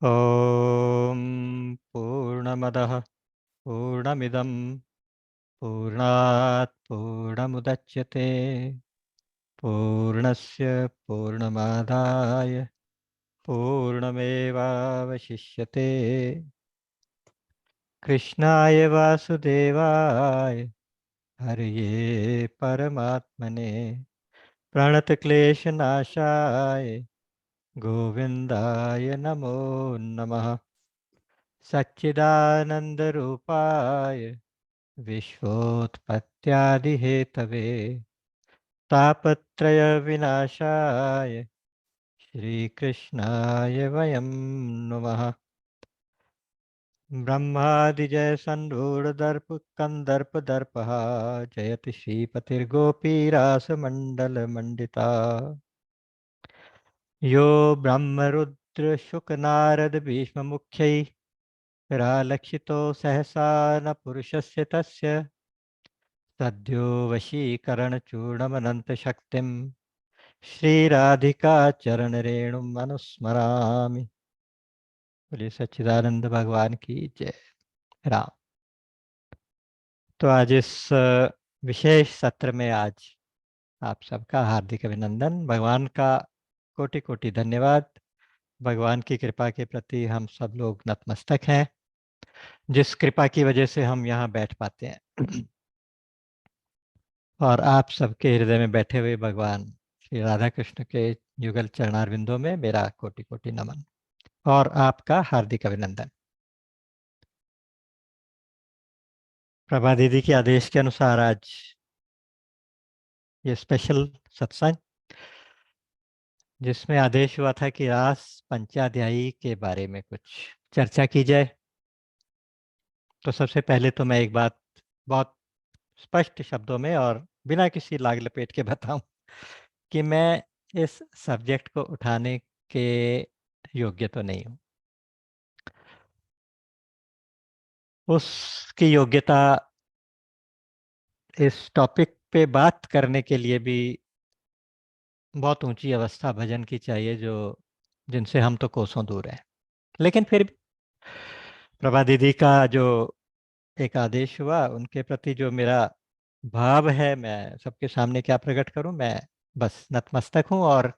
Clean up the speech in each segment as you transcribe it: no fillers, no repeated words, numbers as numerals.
ॐ पूर्णमदः पूर्णमिदं पूर्णात् पूर्णमुदच्यते पूर्णस्य पूर्णमादाय पूर्णमेवावशिष्यते। कृष्णाय वासुदेवाय हरये परमात्मने प्रणतक्लेशनाशाय गोविन्दाय नमो नमः। सच्चिदानन्दरूपाय विश्वोत्पत्त्यादिहेतवे तापत्रयविनाशाय श्रीकृष्णाय वयं नुमः। ब्रह्मादिजयसन्धूढदर्पकन्दर्पदर्पः जयति श्रीपतिर्गोपीरासमण्डलमण्डिता यो ब्रह्मरुद्रशुकनारदभीष्ममुख्यैः रालक्षितो सहसा न पुरुषस्य तस्य सद्यो वशीकरणचूर्णमनन्तशक्तिं श्रीराधिका चरणरेणुम् अनुस्मरामि। बोलिए सच्चिदानंद भगवान की जय। राम। तो आज इस विशेष सत्र में आज आप सबका हार्दिक अभिनंदन, भगवान का कोटि कोटि धन्यवाद। भगवान की कृपा के प्रति हम सब लोग नतमस्तक हैं, जिस कृपा की वजह से हम यहाँ बैठ पाते हैं। और आप सबके हृदय में बैठे हुए भगवान श्री राधा कृष्ण के युगल चरणारविंदों में मेरा कोटि कोटि नमन और आपका हार्दिक अभिनंदन। प्रभा दीदी के आदेश के अनुसार आज ये स्पेशल सत्संग, जिसमें आदेश हुआ था कि रास पंचाध्यायी के बारे में कुछ चर्चा की जाए। तो सबसे पहले तो मैं एक बात बहुत स्पष्ट शब्दों में और बिना किसी लाग लपेट के बताऊं कि मैं इस सब्जेक्ट को उठाने के योग्य तो नहीं हूं। उसकी योग्यता इस टॉपिक पे बात करने के लिए भी बहुत ऊंची अवस्था भजन की चाहिए, जो जिनसे हम तो कोसों दूर हैं। लेकिन फिर भी प्रभा दीदी का जो एक आदेश हुआ, उनके प्रति जो मेरा भाव है, मैं सबके सामने क्या प्रकट करूं। मैं बस नतमस्तक हूं और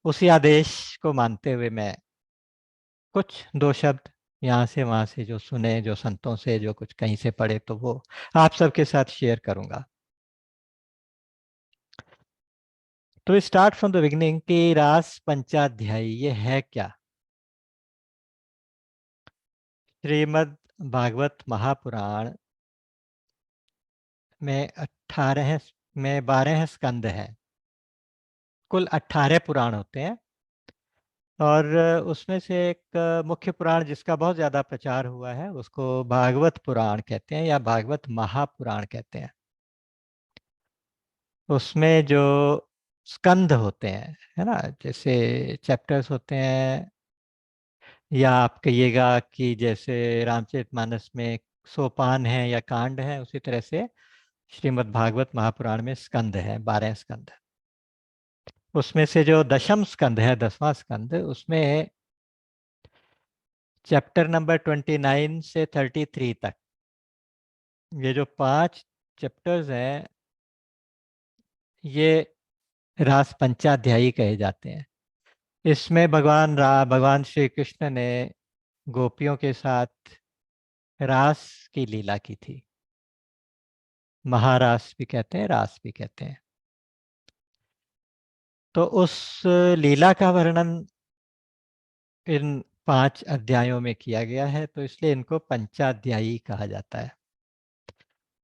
उसी आदेश को मानते हुए मैं कुछ दो शब्द यहाँ से वहाँ से जो सुने, जो संतों से जो कुछ कहीं से पढ़े, तो वो आप सबके साथ शेयर करूंगा। तो स्टार्ट फ्रॉम द बिगिनिंग कि रास पंचाध्यायी ये है क्या। श्रीमद् भागवत महापुराण में 18 में 12 स्कंद है। कुल 18 पुराण होते हैं और उसमें से एक मुख्य पुराण जिसका बहुत ज़्यादा प्रचार हुआ है, उसको भागवत पुराण कहते हैं या भागवत महापुराण कहते हैं। उसमें जो स्कंद होते हैं, है ना, जैसे चैप्टर्स होते हैं, या आप कहिएगा कि जैसे रामचरितमानस में सोपान है या कांड है, उसी तरह से श्रीमद् भागवत महापुराण में स्कंद है, 12 स्कंद। उसमें से जो दशम स्कंद है, 10वां स्कंद, उसमें चैप्टर नंबर 29 से 33 तक ये जो 5 चैप्टर्स हैं, ये रास पंचाध्यायी कहे जाते हैं। इसमें भगवान श्री कृष्ण ने गोपियों के साथ रास की लीला की थी। महारास भी कहते हैं, रास भी कहते हैं। तो उस लीला का वर्णन इन 5 अध्यायों में किया गया है, तो इसलिए इनको पंचाध्यायी कहा जाता है।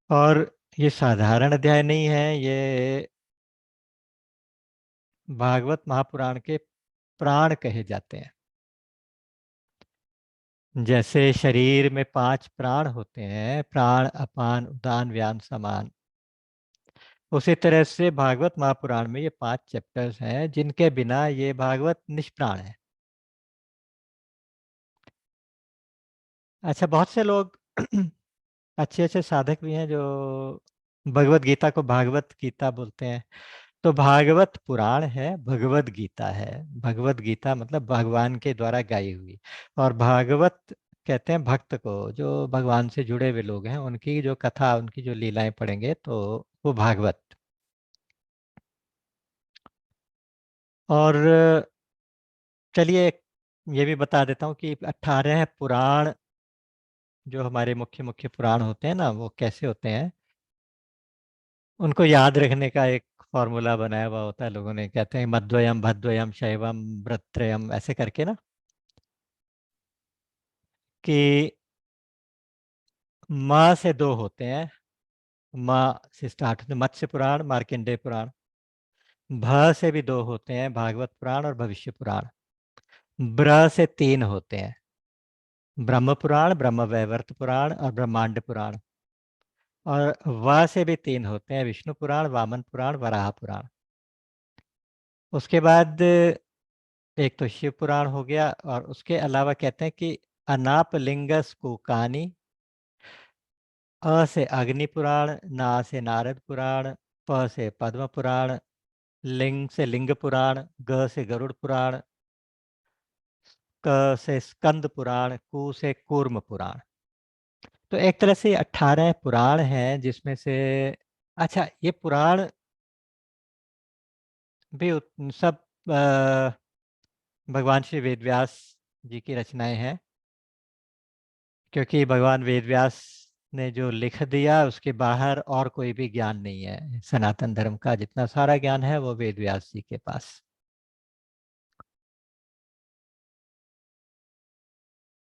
और ये साधारण अध्याय नहीं है, ये भागवत महापुराण के प्राण कहे जाते हैं। जैसे शरीर में 5 प्राण होते हैं, प्राण अपान उदान व्यान समान, उसी तरह से भागवत महापुराण में ये 5 चैप्टर्स हैं, जिनके बिना ये भागवत निष्प्राण है। अच्छा, बहुत से लोग अच्छे अच्छे साधक भी हैं जो भगवत गीता को भागवत गीता बोलते हैं। तो भागवत पुराण है, भगवत गीता है। भगवत गीता मतलब भगवान के द्वारा गाई हुई। और भागवत कहते हैं भक्त को, जो भगवान से जुड़े हुए लोग हैं उनकी जो कथा, उनकी जो लीलाएं पढ़ेंगे तो वो भागवत। और चलिए ये भी बता देता हूँ कि 18 पुराण जो हमारे मुख्य मुख्य पुराण होते हैं ना, वो कैसे होते हैं। उनको याद रखने का एक फॉर्मूला बनाया हुआ होता है लोगों ने, कहते हैं मध्वयम भद्वयम शैवम व्रत्रयम, ऐसे करके ना, कि माँ से दो होते हैं। माँ से स्टार्ट होते हैं मत्स्य पुराण, मार्कंडेय पुराण। भ से भी दो होते हैं, भागवत पुराण और भविष्य पुराण। ब्र से तीन होते हैं, ब्रह्म पुराण, ब्रह्म वैवर्त पुराण और ब्रह्मांड पुराण। और व से भी तीन होते हैं, विष्णु पुराण, वामन पुराण, वराह पुराण। उसके बाद एक तो शिव पुराण हो गया, और उसके अलावा कहते हैं कि अनाप लिंगस कुकानी। अ से अग्नि पुराण, ना से नारद पुराण, प से पद्म पुराण, लिंग से लिंग पुराण, ग से गरुड़ पुराण, क से स्कंद पुराण, कु से कूर्म पुराण। तो एक तरह से 18 पुराण हैं जिसमें से, अच्छा ये पुराण भी सब भगवान श्री वेदव्यास जी की रचनाएं हैं। क्योंकि भगवान वेदव्यास ने जो लिख दिया उसके बाहर और कोई भी ज्ञान नहीं है। सनातन धर्म का जितना सारा ज्ञान है वो वेदव्यास जी के पास।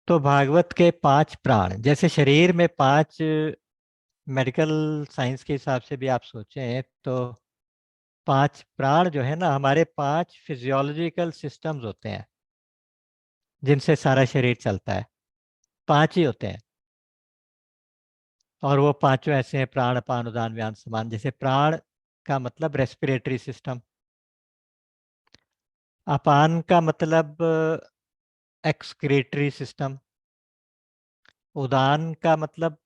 तो भागवत के 5 प्राण, जैसे शरीर में 5, मेडिकल साइंस के हिसाब से भी आप सोचें तो 5 प्राण जो है ना, हमारे 5 फिजियोलॉजिकल सिस्टम्स होते हैं जिनसे सारा शरीर चलता है। 5 ही होते हैं। और वो पांचों ऐसे हैं, प्राण अपान उदान व्यान समान। जैसे प्राण का मतलब रेस्पिरेटरी सिस्टम, अपान का मतलब एक्सक्रीटरी सिस्टम, उदान का मतलब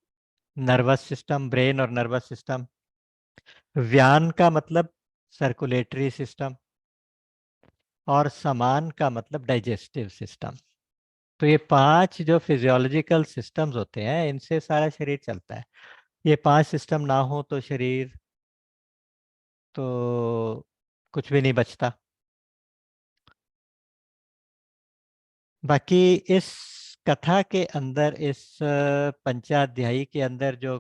नर्वस सिस्टम, ब्रेन और नर्वस सिस्टम, व्यान का मतलब सर्कुलेटरी सिस्टम, और समान का मतलब डाइजेस्टिव सिस्टम। तो ये 5 जो फिजियोलॉजिकल सिस्टम्स होते हैं इनसे सारा शरीर चलता है। ये 5 सिस्टम ना हो तो शरीर तो कुछ भी नहीं बचता। बाकी इस कथा के अंदर, इस पंचाध्यायी के अंदर जो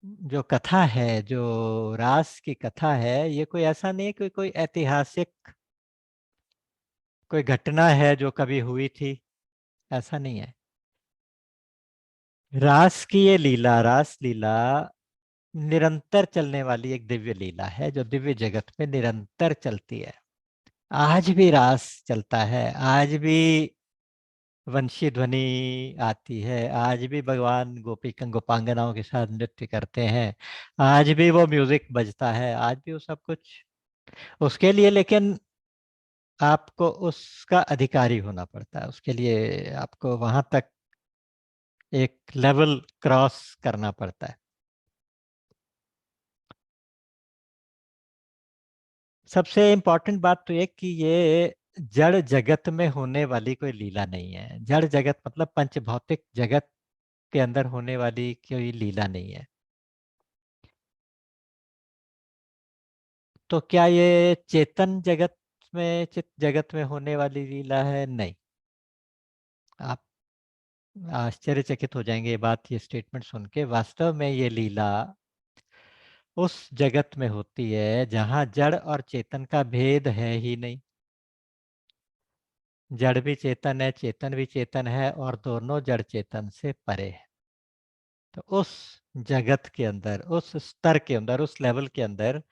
जो कथा है, जो रास की कथा है, ये कोई ऐसा नहीं कि कोई ऐतिहासिक कोई घटना है जो कभी हुई थी, ऐसा नहीं है। रास की ये लीला, रास लीला निरंतर चलने वाली एक दिव्य लीला है जो दिव्य जगत में निरंतर चलती है। आज भी रास चलता है, आज भी वंशी ध्वनि आती है, आज भी भगवान गोपी गोपांगनाओं के साथ नृत्य करते हैं, आज भी वो म्यूजिक बजता है, आज भी वो सब कुछ उसके लिए। लेकिन आपको उसका अधिकारी होना पड़ता है, उसके लिए आपको वहां तक एक लेवल क्रॉस करना पड़ता है। सबसे इम्पोर्टेंट बात तो ये कि ये जड़ जगत में होने वाली कोई लीला नहीं है। जड़ जगत मतलब पंच भौतिक जगत के अंदर होने वाली कोई लीला नहीं है। तो क्या ये चेतन जगत में, चित जगत में होने वाली लीला है? नहीं। आप आश्चर्यचकित हो जाएंगे ये बात, ये स्टेटमेंट सुन के। वास्तव में ये लीला उस जगत में होती है जहां जड़ और चेतन का भेद है ही नहीं। जड़ भी चेतन है, चेतन भी चेतन है, और दोनों जड़ चेतन से परे है। तो उस जगत के अंदर, उस स्तर के अंदर, उस लेवल के अंदर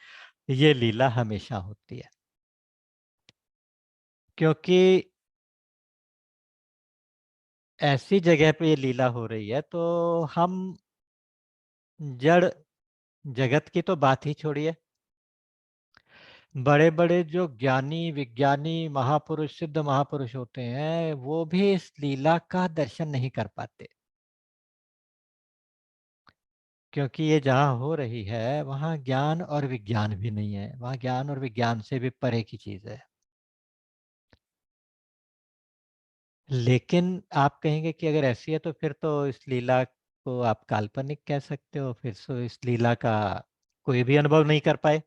ये लीला हमेशा होती है। क्योंकि ऐसी जगह पे ये लीला हो रही है तो हम जड़ जगत की तो बात ही छोड़िए, बड़े बड़े जो ज्ञानी विज्ञानी महापुरुष, सिद्ध महापुरुष होते हैं, वो भी इस लीला का दर्शन नहीं कर पाते। क्योंकि ये जहाँ हो रही है वहाँ ज्ञान और विज्ञान भी नहीं है, वहाँ ज्ञान और विज्ञान से भी परे की चीज है। लेकिन आप कहेंगे कि अगर ऐसी है तो फिर तो इस लीला को आप काल्पनिक कह सकते हो, फिर तो इस लीला का कोई भी अनुभव नहीं कर पाए।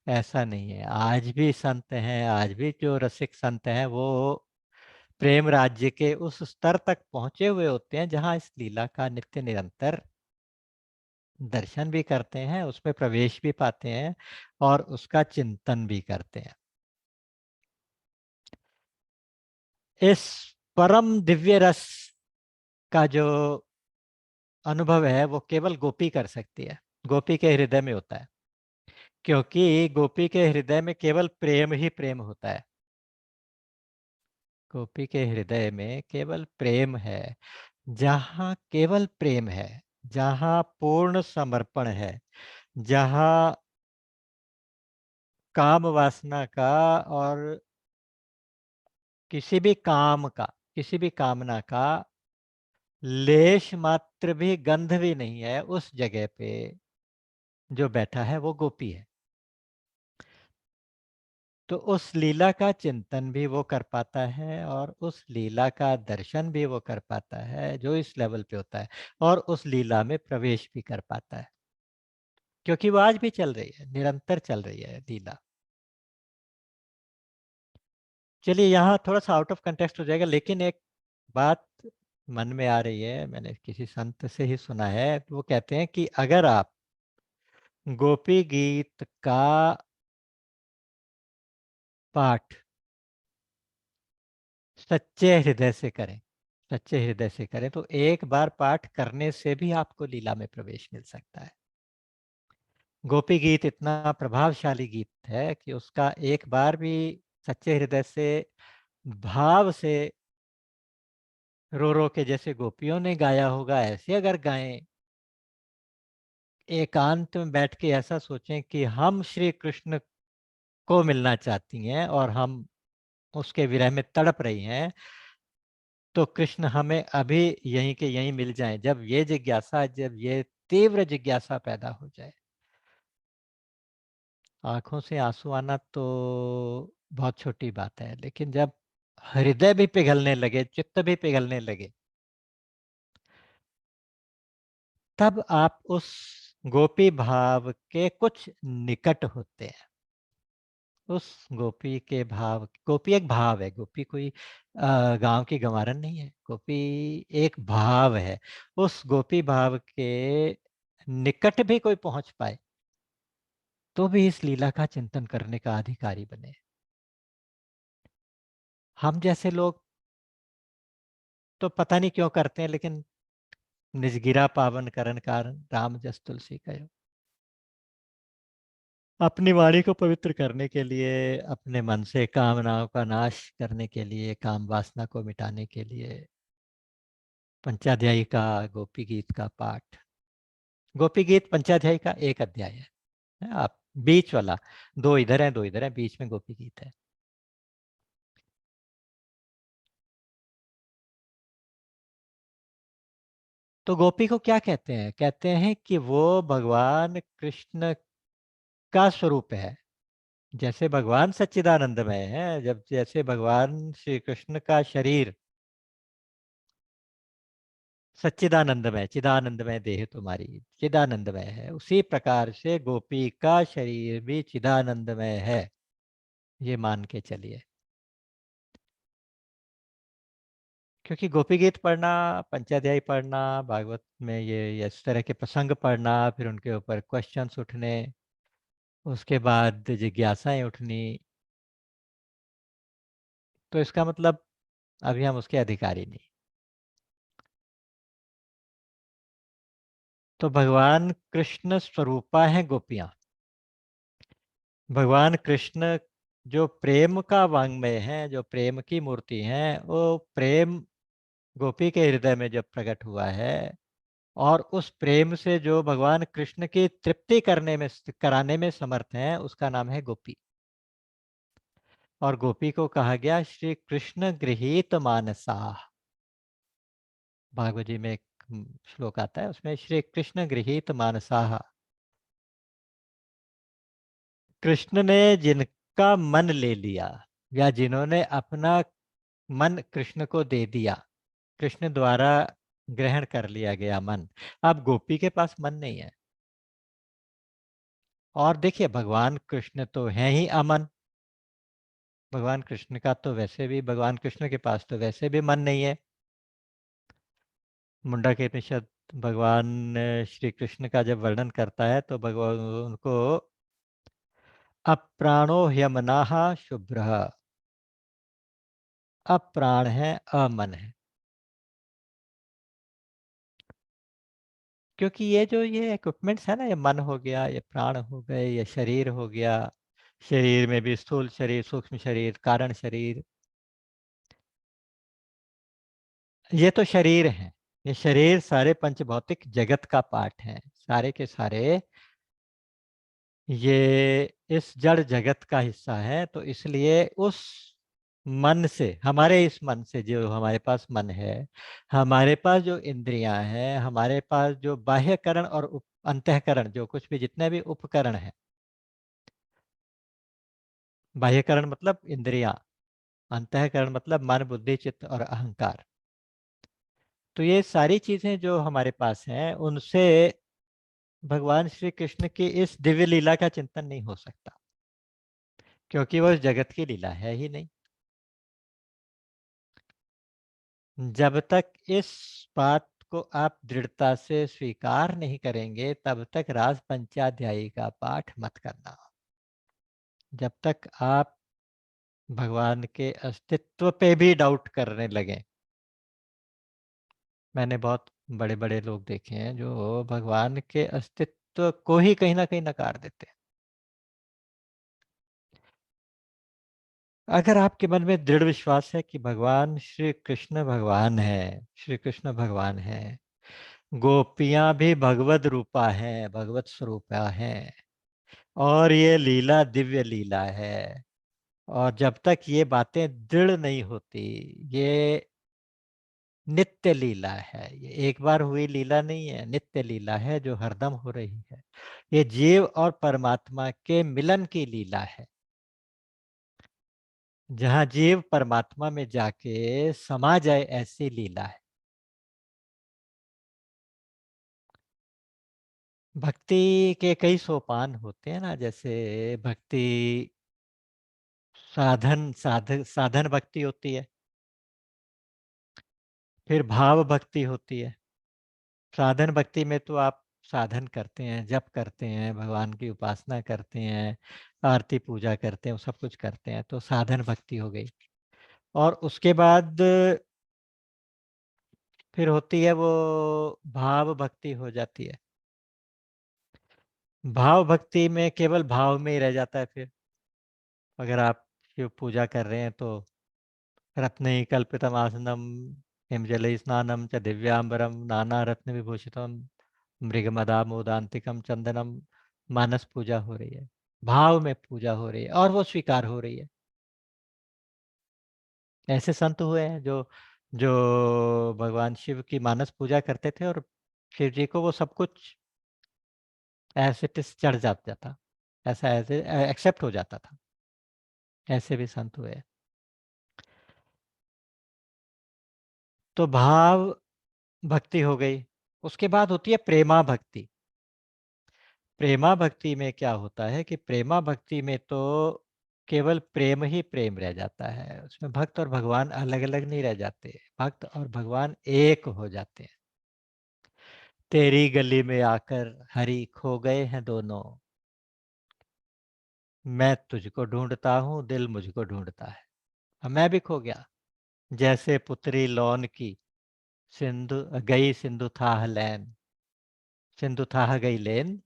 ऐसा नहीं है, आज भी संत हैं, आज भी जो रसिक संत हैं वो प्रेम राज्य के उस स्तर तक पहुंचे हुए होते हैं जहां इस लीला का नित्य निरंतर दर्शन भी करते हैं, उसमें प्रवेश भी पाते हैं और उसका चिंतन भी करते हैं। इस परम दिव्य रस का जो अनुभव है वो केवल गोपी कर सकती है, गोपी के हृदय में होता है, क्योंकि गोपी के हृदय में केवल प्रेम ही प्रेम होता है। गोपी के हृदय में केवल प्रेम है। जहाँ केवल प्रेम है, जहाँ पूर्ण समर्पण है, जहाँ काम वासना का और किसी भी काम का, किसी भी कामना का लेश मात्र भी गंध भी नहीं है, उस जगह पे जो बैठा है वो गोपी है। तो उस लीला का चिंतन भी वो कर पाता है और उस लीला का दर्शन भी वो कर पाता है जो इस लेवल पे होता है, और उस लीला में प्रवेश भी कर पाता है, क्योंकि वो आज भी चल रही है, निरंतर चल रही है लीला। चलिए यहाँ थोड़ा सा आउट ऑफ कंटेक्स्ट हो जाएगा, लेकिन एक बात मन में आ रही है, मैंने किसी संत से ही सुना है, तो वो कहते हैं कि अगर आप गोपी गीत का पाठ सच्चे हृदय से करें, सच्चे हृदय से करें, तो एक बार पाठ करने से भी आपको लीला में प्रवेश मिल सकता है। गोपी गीत इतना प्रभावशाली गीत है कि उसका एक बार भी सच्चे हृदय से, भाव से रो रो के जैसे गोपियों ने गाया होगा ऐसे अगर गाएं, एकांत में बैठ के ऐसा सोचें कि हम श्री कृष्ण को मिलना चाहती हैं और हम उसके विरह में तड़प रही हैं, तो कृष्ण हमें अभी यहीं के यहीं मिल जाएं। जब ये जिज्ञासा, जब ये तीव्र जिज्ञासा पैदा हो जाए, आंखों से आंसू आना तो बहुत छोटी बात है, लेकिन जब हृदय भी पिघलने लगे, चित्त भी पिघलने लगे, तब आप उस गोपी भाव के कुछ निकट होते हैं। उस गोपी के भाव, गोपी एक भाव है, गोपी कोई गांव की गंवारन नहीं है, गोपी एक भाव है। उस गोपी भाव के निकट भी कोई पहुंच पाए तो भी इस लीला का चिंतन करने का अधिकारी बने। हम जैसे लोग तो पता नहीं क्यों करते हैं, लेकिन निजगिरा पावन करन कारण राम जस तुलसी कयो। अपनी वाणी को पवित्र करने के लिए, अपने मन से कामनाओं का नाश करने के लिए, काम वासना को मिटाने के लिए पंचाध्यायी का गोपी गीत का पाठ। गोपी गीत पंचाध्यायी का एक अध्याय है, आप बीच वाला, दो इधर है दो इधर है, बीच में गोपी गीत है। तो गोपी को क्या कहते हैं? कहते हैं कि वो भगवान कृष्ण का स्वरूप है। जैसे भगवान सच्चिदानंदमय है, जब जैसे भगवान श्री कृष्ण का शरीर सच्चिदानंदमय, चिदानंदमय देह तुम्हारी चिदानंदमय है, उसी प्रकार से गोपी का शरीर भी चिदानंदमय है, ये मान के चलिए। क्योंकि गोपी गीत पढ़ना, पंचाध्यायी पढ़ना, भागवत में ये इस तरह के प्रसंग पढ़ना, फिर उनके ऊपर क्वेश्चंस उठने, उसके बाद जिज्ञासाएं उठनी, तो इसका मतलब अभी हम उसके अधिकारी नहीं। तो भगवान कृष्ण स्वरूपा है गोपियां। भगवान कृष्ण जो प्रेम का वांग्मय है, जो प्रेम की मूर्ति है, वो प्रेम गोपी के हृदय में जब प्रकट हुआ है, और उस प्रेम से जो भगवान कृष्ण की तृप्ति करने में, कराने में समर्थ है, उसका नाम है गोपी। और गोपी को कहा गया श्री कृष्ण गृहीत मानसा। भागवत जी में एक श्लोक आता है, उसमें श्री कृष्ण गृहीत मानसाहा, कृष्ण ने जिनका मन ले लिया या जिन्होंने अपना मन कृष्ण को दे दिया, कृष्ण द्वारा ग्रहण कर लिया गया मन। अब गोपी के पास मन नहीं है। और देखिए, भगवान कृष्ण तो हैं ही अमन। भगवान कृष्ण का तो वैसे भी, भगवान कृष्ण के पास तो वैसे भी मन नहीं है। मुंडा के उपनिषद भगवान श्री कृष्ण का जब वर्णन करता है तो भगवान उनको अप्राणो ह्यमनाः शुभ्रः, अप्राण है, अमन है। क्योंकि ये जो ये इक्विपमेंट्स है ना, ये मन हो गया, ये प्राण हो गए, ये शरीर हो गया, शरीर में भी स्थूल शरीर, सूक्ष्म शरीर, कारण शरीर, ये तो शरीर है। ये शरीर सारे पंचभौतिक जगत का पार्ट है, सारे के सारे ये इस जड़ जगत का हिस्सा है। तो इसलिए उस मन से, हमारे इस मन से, जो हमारे पास मन है, हमारे पास जो इंद्रियां हैं, हमारे पास जो बाह्यकरण और अंतःकरण, जो कुछ भी जितने भी उपकरण हैं, बाह्यकरण मतलब इंद्रियां, अंतःकरण मतलब मन बुद्धि चित्त और अहंकार, तो ये सारी चीजें जो हमारे पास हैं, उनसे भगवान श्री कृष्ण की इस दिव्य लीला का चिंतन नहीं हो सकता, क्योंकि वो इस जगत की लीला है ही नहीं। जब तक इस बात को आप दृढ़ता से स्वीकार नहीं करेंगे, तब तक रास पंचाध्यायी का पाठ मत करना। जब तक आप भगवान के अस्तित्व पे भी डाउट करने लगे। मैंने बहुत बड़े बड़े लोग देखे हैं जो भगवान के अस्तित्व को ही कहीं ना कहीं नकार देते हैं। अगर आपके मन में दृढ़ विश्वास है कि भगवान श्री कृष्ण भगवान है, श्री कृष्ण भगवान है, गोपियां भी भगवत रूपा है, भगवत स्वरूपा है, और ये लीला दिव्य लीला है, और जब तक ये बातें दृढ़ नहीं होती, ये नित्य लीला है, ये एक बार हुई लीला नहीं है, नित्य लीला है जो हरदम हो रही है। ये जीव और परमात्मा के मिलन की लीला है, जहाँ जीव परमात्मा में जाके समा जाए, ऐसी लीला है। भक्ति के कई सोपान होते हैं ना, जैसे भक्ति साधन भक्ति होती है, फिर भाव भक्ति होती है। साधन भक्ति में तो आप साधन करते हैं, जप करते हैं, भगवान की उपासना करते हैं, आरती पूजा करते हैं, वो सब कुछ करते हैं, तो साधन भक्ति हो गई। और उसके बाद फिर होती है वो भाव भक्ति हो जाती है। भाव भक्ति में केवल भाव में ही रह जाता है। फिर अगर आप शिव पूजा कर रहे हैं तो रत्नैः कल्पितमासनम हिमजलैः स्नानम च दिव्यांबरम नाना रत्न विभूषितम मृगमदामोदांतिकम चंदनम, मानस पूजा हो रही है, भाव में पूजा हो रही है, और वो स्वीकार हो रही है। ऐसे संत हुए हैं जो जो भगवान शिव की मानस पूजा करते थे, और शिव जी को वो सब कुछ एज इट इज चढ़ जाता था, ऐसा ऐसे एक्सेप्ट हो जाता था। ऐसे भी संत हुए हैं। तो भाव भक्ति हो गई। उसके बाद होती है प्रेमा भक्ति। प्रेमा भक्ति में क्या होता है कि प्रेमा भक्ति में तो केवल प्रेम ही प्रेम रह जाता है, उसमें भक्त और भगवान अलग अलग नहीं रह जाते, भक्त और भगवान एक हो जाते हैं। तेरी गली में आकर हरि खो गए हैं दोनों, मैं तुझको ढूंढता हूँ, दिल मुझको ढूंढता है। अब मैं भी खो गया, जैसे पुत्री लौन की सिंधु गई सिंधु थाह लैन, सिंधु थाह गई लेन,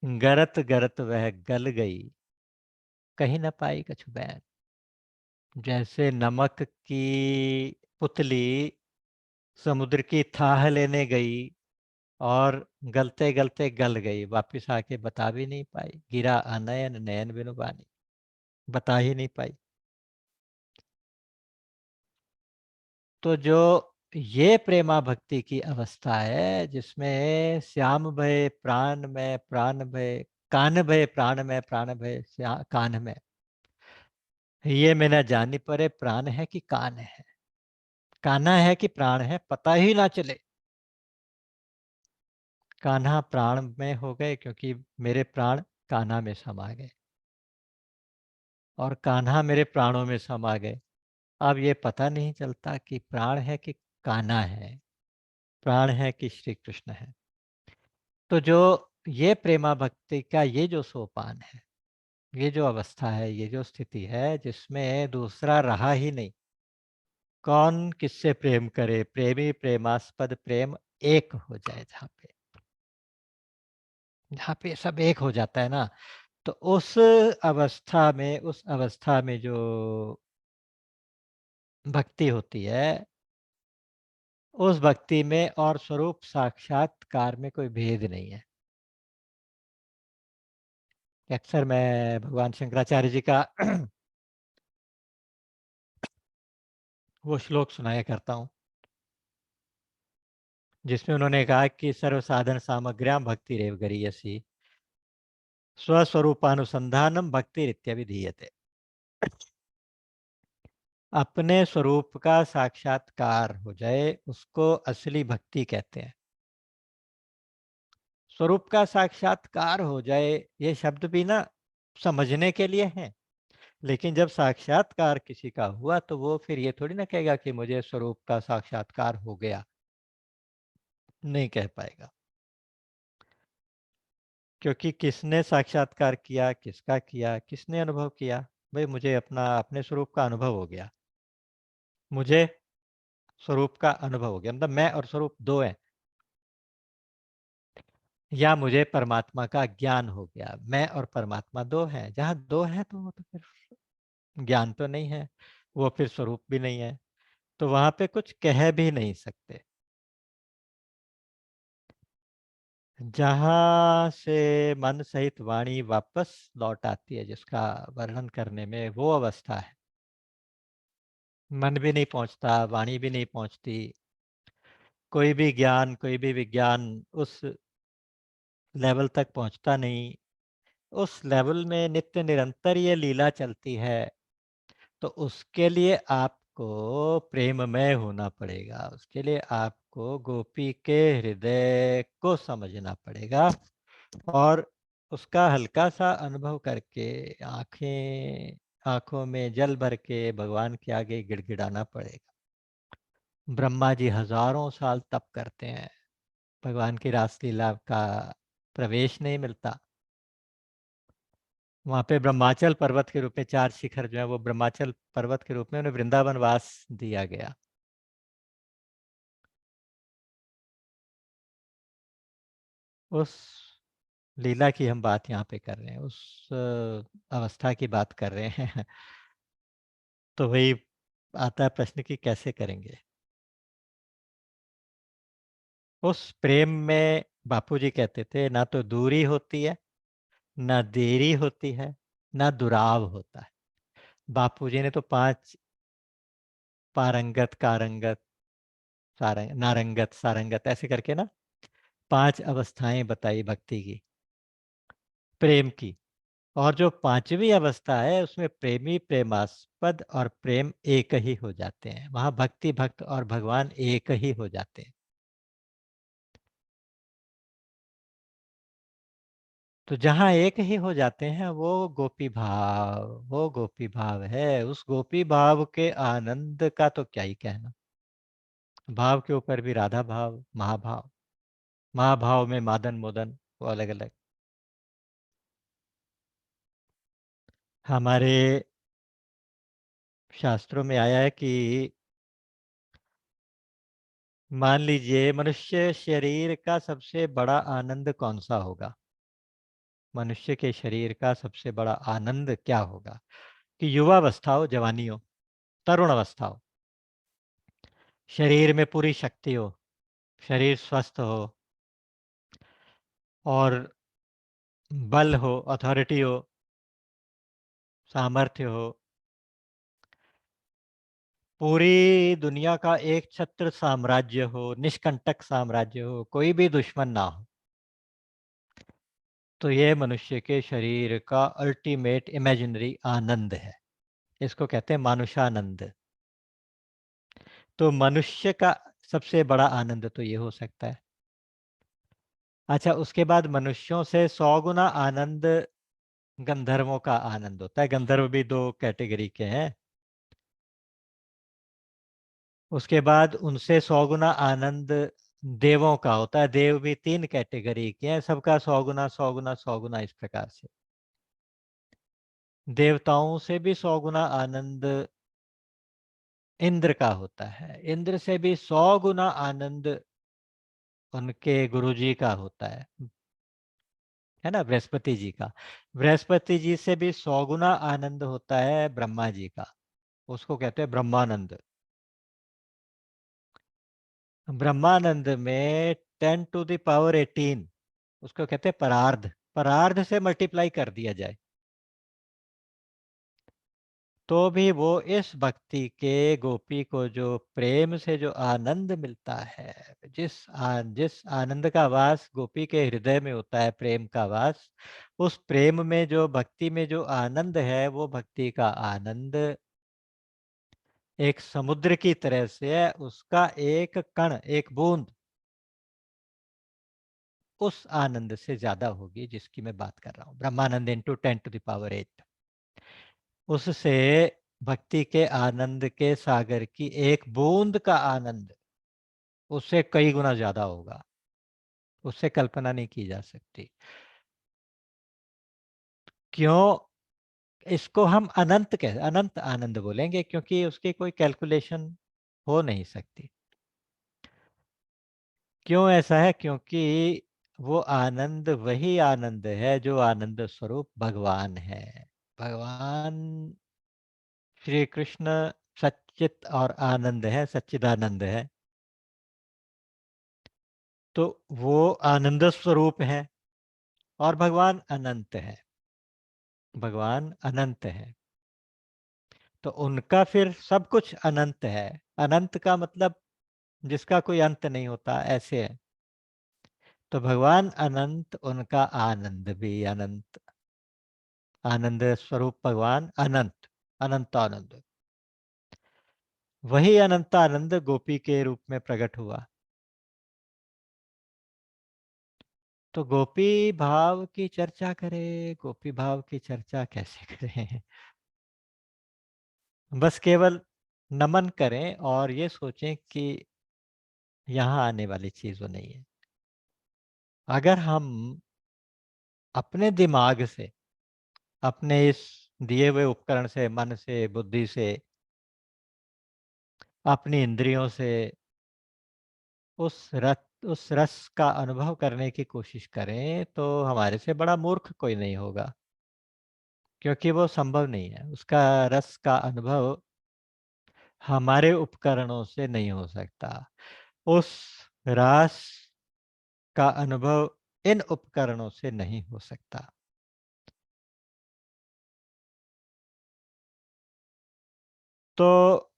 गरत गरत वह गल गई, कहीं न पाई कछु बैन। जैसे नमक की पुतली समुद्र की थाह लेने गई, और गलते गलते गल गई, वापिस आके बता भी नहीं पाई, गिरा अनयन नयन बिनु पानी, बता ही नहीं पाई। तो जो ये प्रेमा भक्ति की अवस्था है जिसमें श्याम भय प्राण में, प्राण भय कान भय, प्राण में, प्राण भय कान में। ये मैं न जानी परे प्राण है कि कान है, कान्हा है कि प्राण है, पता ही ना चले। कान्हा प्राण में हो गए क्योंकि मेरे प्राण कान्हा में समा गए, और कान्हा मेरे प्राणों में समा गए। अब ये पता नहीं चलता कि प्राण है कि कान्हा है, प्राण है कि श्री कृष्ण है। तो जो ये प्रेमा भक्ति का ये जो सोपान है, ये जो अवस्था है, ये जो स्थिति है जिसमें दूसरा रहा ही नहीं, कौन किससे प्रेम करे, प्रेमी प्रेमास्पद प्रेम एक हो जाए, जहाँ पे सब एक हो जाता है ना, तो उस अवस्था में जो भक्ति होती है, उस भक्ति में और स्वरूप साक्षात्कार में कोई भेद नहीं है। अक्सर मैं भगवान शंकराचार्य जी का वो श्लोक सुनाया करता हूँ, जिसमें उन्होंने कहा कि सर्व साधन सामग्र्याम भक्ति रेव गरीयसी स्वस्वरूपानुसंधानम भक्ति इत्यभिधीयते। अपने स्वरूप का साक्षात्कार हो जाए उसको असली भक्ति कहते हैं। स्वरूप का साक्षात्कार हो जाए, ये शब्द भी ना समझने के लिए है, लेकिन जब साक्षात्कार किसी का हुआ तो वो फिर ये थोड़ी ना कहेगा कि मुझे स्वरूप का साक्षात्कार हो गया, नहीं कह पाएगा। क्योंकि किसने साक्षात्कार किया, किसका किया, किसने अनुभव किया? भाई मुझे अपना अपने स्वरूप का अनुभव हो गया, मुझे स्वरूप का अनुभव हो गया, मतलब मैं और स्वरूप दो हैं। या मुझे परमात्मा का ज्ञान हो गया, मैं और परमात्मा दो हैं। जहां दो हैं तो वो तो फिर ज्ञान तो नहीं है, वो फिर स्वरूप भी नहीं है, तो वहां पे कुछ कह भी नहीं सकते। जहां से मन सहित वाणी वापस लौट आती है, जिसका वर्णन करने में वो अवस्था है, मन भी नहीं पहुंचता, वाणी भी नहीं पहुंचती, कोई भी ज्ञान, कोई भी विज्ञान उस लेवल तक पहुंचता नहीं। उस लेवल में नित्य निरंतर ये लीला चलती है, तो उसके लिए आपको प्रेममय होना पड़ेगा, उसके लिए आपको गोपी के हृदय को समझना पड़ेगा, और उसका हल्का सा अनुभव करके आंखों में जल भर के भगवान के आगे गिड़गिड़ाना पड़ेगा। ब्रह्मा जी हजारों साल तप करते हैं, भगवान की रासलीला का प्रवेश नहीं मिलता। वहां पे ब्रह्माचल पर्वत के रूप में 4 शिखर जो है, वो ब्रह्माचल पर्वत के रूप में उन्हें वृंदावन वास दिया गया। उस लीला की हम बात यहाँ पे कर रहे हैं, उस अवस्था की बात कर रहे हैं। तो वही आता है प्रश्न कि कैसे करेंगे। उस प्रेम में बापूजी कहते थे ना तो दूरी होती है, ना देरी होती है, ना दुराव होता है। बापूजी ने तो 5 पारंगत, कारंगत, नारंगत, सारंगत ऐसे करके ना 5 अवस्थाएं बताई भक्ति की, प्रेम की। और जो 5वीं अवस्था है उसमें प्रेमी प्रेमास्पद और प्रेम एक ही हो जाते हैं, वहां भक्ति भक्त और भगवान एक ही हो जाते हैं। तो जहां एक ही हो जाते हैं वो गोपी भाव है। उस गोपी भाव के आनंद का तो क्या ही कहना। भाव के ऊपर भी राधा भाव, महाभाव, महाभाव में मादन मोदन, वो अलग अलग। हमारे शास्त्रों में आया है कि मान लीजिए मनुष्य शरीर का सबसे बड़ा आनंद कौन सा होगा, मनुष्य के शरीर का सबसे बड़ा आनंद क्या होगा? कि युवावस्था हो, जवानी हो, तरुण अवस्था हो, शरीर में पूरी शक्ति हो, शरीर स्वस्थ हो, और बल हो, अथॉरिटी हो, सामर्थ्य हो, पूरी दुनिया का एक छत्र साम्राज्य हो, निष्कंटक साम्राज्य हो, कोई भी दुश्मन ना हो, तो ये मनुष्य के शरीर का अल्टीमेट इमेजिनरी आनंद है। इसको कहते हैं मानुषानंद। तो मनुष्य का सबसे बड़ा आनंद तो ये हो सकता है। अच्छा, उसके बाद मनुष्यों से 100 गुना आनंद गंधर्वों का आनंद होता है। गंधर्व भी 2 कैटेगरी के हैं। उसके बाद उनसे 100 गुना आनंद देवों का होता है। देव भी 3 कैटेगरी के हैं, सबका 100 गुना 100 गुना 100 गुना इस प्रकार से। देवताओं से भी 100 गुना आनंद इंद्र का होता है। इंद्र से भी 100 गुना आनंद उनके गुरुजी का होता है ना, बृहस्पति जी का। बृहस्पति जी से भी 100 गुना आनंद होता है ब्रह्मा जी का। उसको कहते हैं ब्रह्मानंद। ब्रह्मानंद में 10⁻18 उसको कहते हैं परार्ध। परार्ध से मल्टीप्लाई कर दिया जाए तो भी वो इस भक्ति के गोपी को जो प्रेम से जो आनंद मिलता है, जिस आनंद का वास गोपी के हृदय में होता है, प्रेम का वास, उस प्रेम में जो भक्ति में जो आनंद है, वो भक्ति का आनंद एक समुद्र की तरह से है। उसका एक कण, एक बूंद उस आनंद से ज्यादा होगी जिसकी मैं बात कर रहा हूं। ब्रह्मानंद इंटू 10⁸ उससे भक्ति के आनंद के सागर की एक बूंद का आनंद उससे कई गुना ज्यादा होगा। उससे कल्पना नहीं की जा सकती। क्यों? इसको हम अनंत आनंद बोलेंगे, क्योंकि उसकी कोई कैलकुलेशन हो नहीं सकती। क्यों ऐसा है? क्योंकि वो आनंद वही आनंद है जो आनंद स्वरूप भगवान है। भगवान श्री कृष्ण सच्चित और आनंद है, सच्चिदानंद है। तो वो आनंद स्वरूप है और भगवान अनंत है। भगवान अनंत है तो उनका फिर सब कुछ अनंत है। अनंत का मतलब जिसका कोई अंत नहीं होता, ऐसे है। तो भगवान अनंत, उनका आनंद भी अनंत। आनंद स्वरूप भगवान अनंत, अनंत आनंद। वही अनंत आनंद गोपी के रूप में प्रकट हुआ। तो गोपी भाव की चर्चा करें, गोपी भाव की चर्चा कैसे करें? बस केवल नमन करें और ये सोचें कि यहाँ आने वाली चीज वो नहीं है। अगर हम अपने दिमाग से, अपने इस दिए हुए उपकरण से, मन से, बुद्धि से, अपनी इंद्रियों से उस रस का अनुभव करने की कोशिश करें तो हमारे से बड़ा मूर्ख कोई नहीं होगा। क्योंकि वो संभव नहीं है। उसका रस का अनुभव हमारे उपकरणों से नहीं हो सकता। उस रस का अनुभव इन उपकरणों से नहीं हो सकता। तो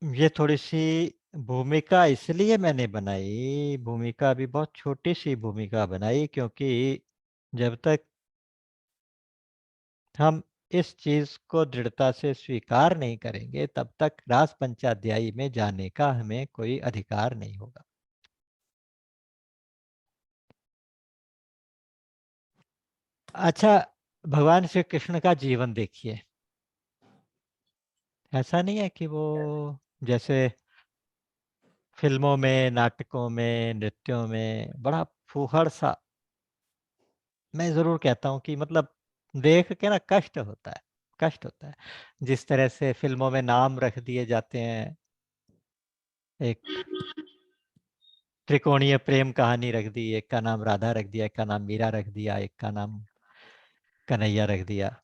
ये थोड़ी सी भूमिका इसलिए मैंने बनाई, भूमिका भी बहुत छोटी सी भूमिका बनाई, क्योंकि जब तक हम इस चीज को दृढ़ता से स्वीकार नहीं करेंगे तब तक रास पंचाध्यायी में जाने का हमें कोई अधिकार नहीं होगा। अच्छा, भगवान श्री कृष्ण का जीवन देखिए। ऐसा नहीं है कि वो जैसे फिल्मों में, नाटकों में, नृत्यों में बड़ा फूहड़ सा, मैं जरूर कहता हूँ कि मतलब देख के ना कष्ट होता है। कष्ट होता है जिस तरह से फिल्मों में नाम रख दिए जाते हैं। एक त्रिकोणीय प्रेम कहानी रख दी, एक का नाम राधा रख दिया, एक का नाम मीरा रख दिया, एक का नाम कन्हैया रख दिया।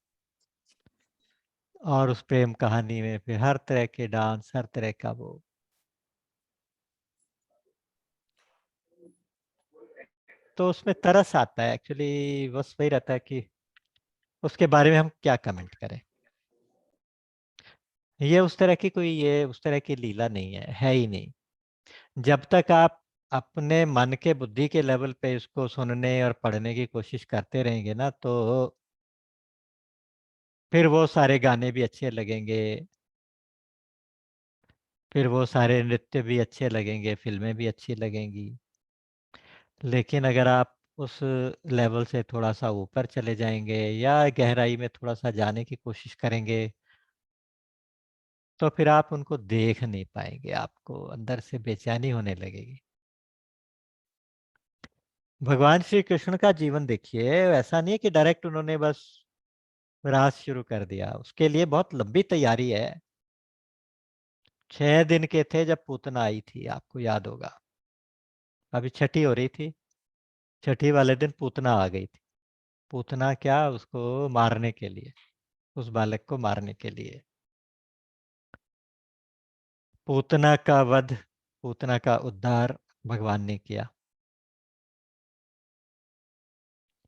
और उस प्रेम कहानी में फिर हर तरह के डांस, हर तरह का वो, तो उसमें तरस आता है एक्चुअली। बस वही रहता है कि उसके बारे में हम क्या कमेंट करें। ये उस तरह की लीला नहीं है ही नहीं। जब तक आप अपने मन के बुद्धि के लेवल पे इसको सुनने और पढ़ने की कोशिश करते रहेंगे ना, तो फिर वो सारे गाने भी अच्छे लगेंगे, फिर वो सारे नृत्य भी अच्छे लगेंगे, फ़िल्में भी अच्छी लगेंगी। लेकिन अगर आप उस लेवल से थोड़ा-सा ऊपर चले जाएँगे या गहराई में थोड़ा-सा जाने की कोशिश करेंगे, तो फिर आप उनको देख नहीं पाएँगे, आपको अंदर से बेचैनी होने लगेगी। भगवान श्री कृष्ण का जीवन देखिए, ऐसा नहीं है कि डायरेक्ट उन्होंने बस रास शुरू कर दिया, उसके लिए बहुत लंबी तैयारी है। 6 दिन के थे जब पूतना आई थी, आपको याद होगा। अभी छठी हो रही थी, छठी वाले दिन पूतना आ गई थी। पूतना क्या, उसको मारने के लिए, उस बालक को मारने के लिए। पूतना का वध, पूतना का उद्धार भगवान ने किया।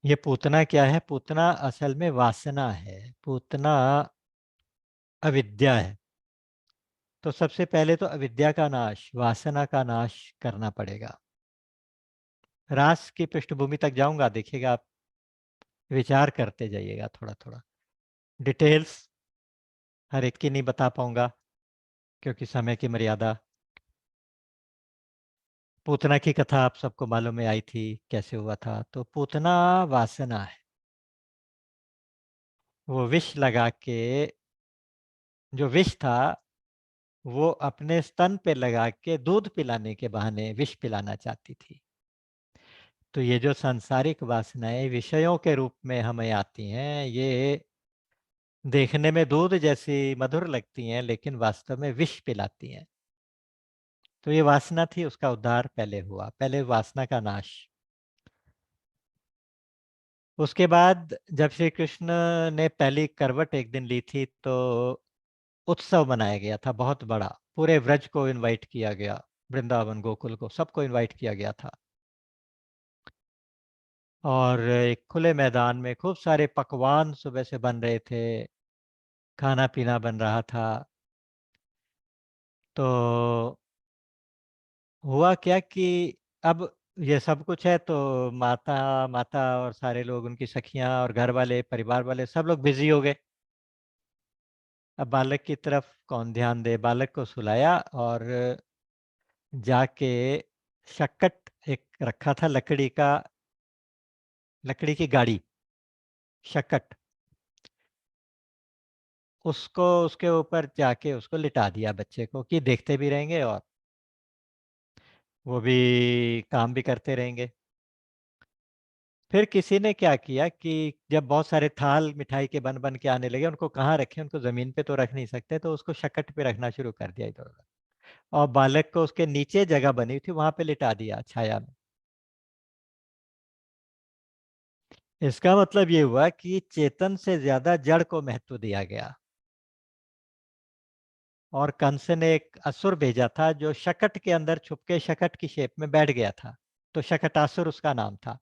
ये पूतना क्या है? पूतना असल में वासना है। पूतना अविद्या है। तो सबसे पहले तो अविद्या का नाश, वासना का नाश करना पड़ेगा। रास की पृष्ठभूमि तक जाऊंगा, देखिएगा आप, विचार करते जाइएगा थोड़ा थोड़ा। डिटेल्स हर एक की नहीं बता पाऊंगा क्योंकि समय की मर्यादा। पूतना की कथा आप सबको मालूम है, आई थी, कैसे हुआ था। तो पूतना वासना है। वो विष लगा के, जो विष था वो अपने स्तन पे लगा के दूध पिलाने के बहाने विष पिलाना चाहती थी। तो ये जो सांसारिक वासनाएं विषयों के रूप में हमें आती हैं, ये देखने में दूध जैसी मधुर लगती हैं लेकिन वास्तव में विष पिलाती हैं। तो ये वासना थी, उसका उद्धार पहले हुआ, पहले वासना का नाश। उसके बाद जब श्री कृष्ण ने पहली करवट एक दिन ली थी, तो उत्सव मनाया गया था बहुत बड़ा। पूरे व्रज को इनवाइट किया गया, वृंदावन गोकुल को सबको इनवाइट किया गया था। और एक खुले मैदान में खूब सारे पकवान सुबह से बन रहे थे, खाना पीना बन रहा था। तो हुआ क्या कि अब ये सब कुछ है, तो माता माता और सारे लोग, उनकी सखियां और घर वाले, परिवार वाले, सब लोग बिजी हो गए। अब बालक की तरफ कौन ध्यान दे? बालक को सुलाया और जाके शक्कट एक रखा था लकड़ी का, लकड़ी की गाड़ी, शक्कट, उसको उसके ऊपर जाके उसको लिटा दिया बच्चे को कि देखते भी रहेंगे और वो भी काम भी करते रहेंगे। फिर किसी ने क्या किया कि जब बहुत सारे थाल मिठाई के बन बन के आने लगे, उनको कहाँ रखें, उनको जमीन पे तो रख नहीं सकते, तो उसको शक्कट पे रखना शुरू कर दिया इधर उधर। और बालक को उसके नीचे जगह बनी थी वहां पे लिटा दिया छाया में। इसका मतलब ये हुआ कि चेतन से ज्यादा जड़ को महत्व दिया गया। और कंस ने एक असुर भेजा था जो शकट के अंदर छुपके शकट की शेप में बैठ गया था। तो शकटासुर उसका नाम था।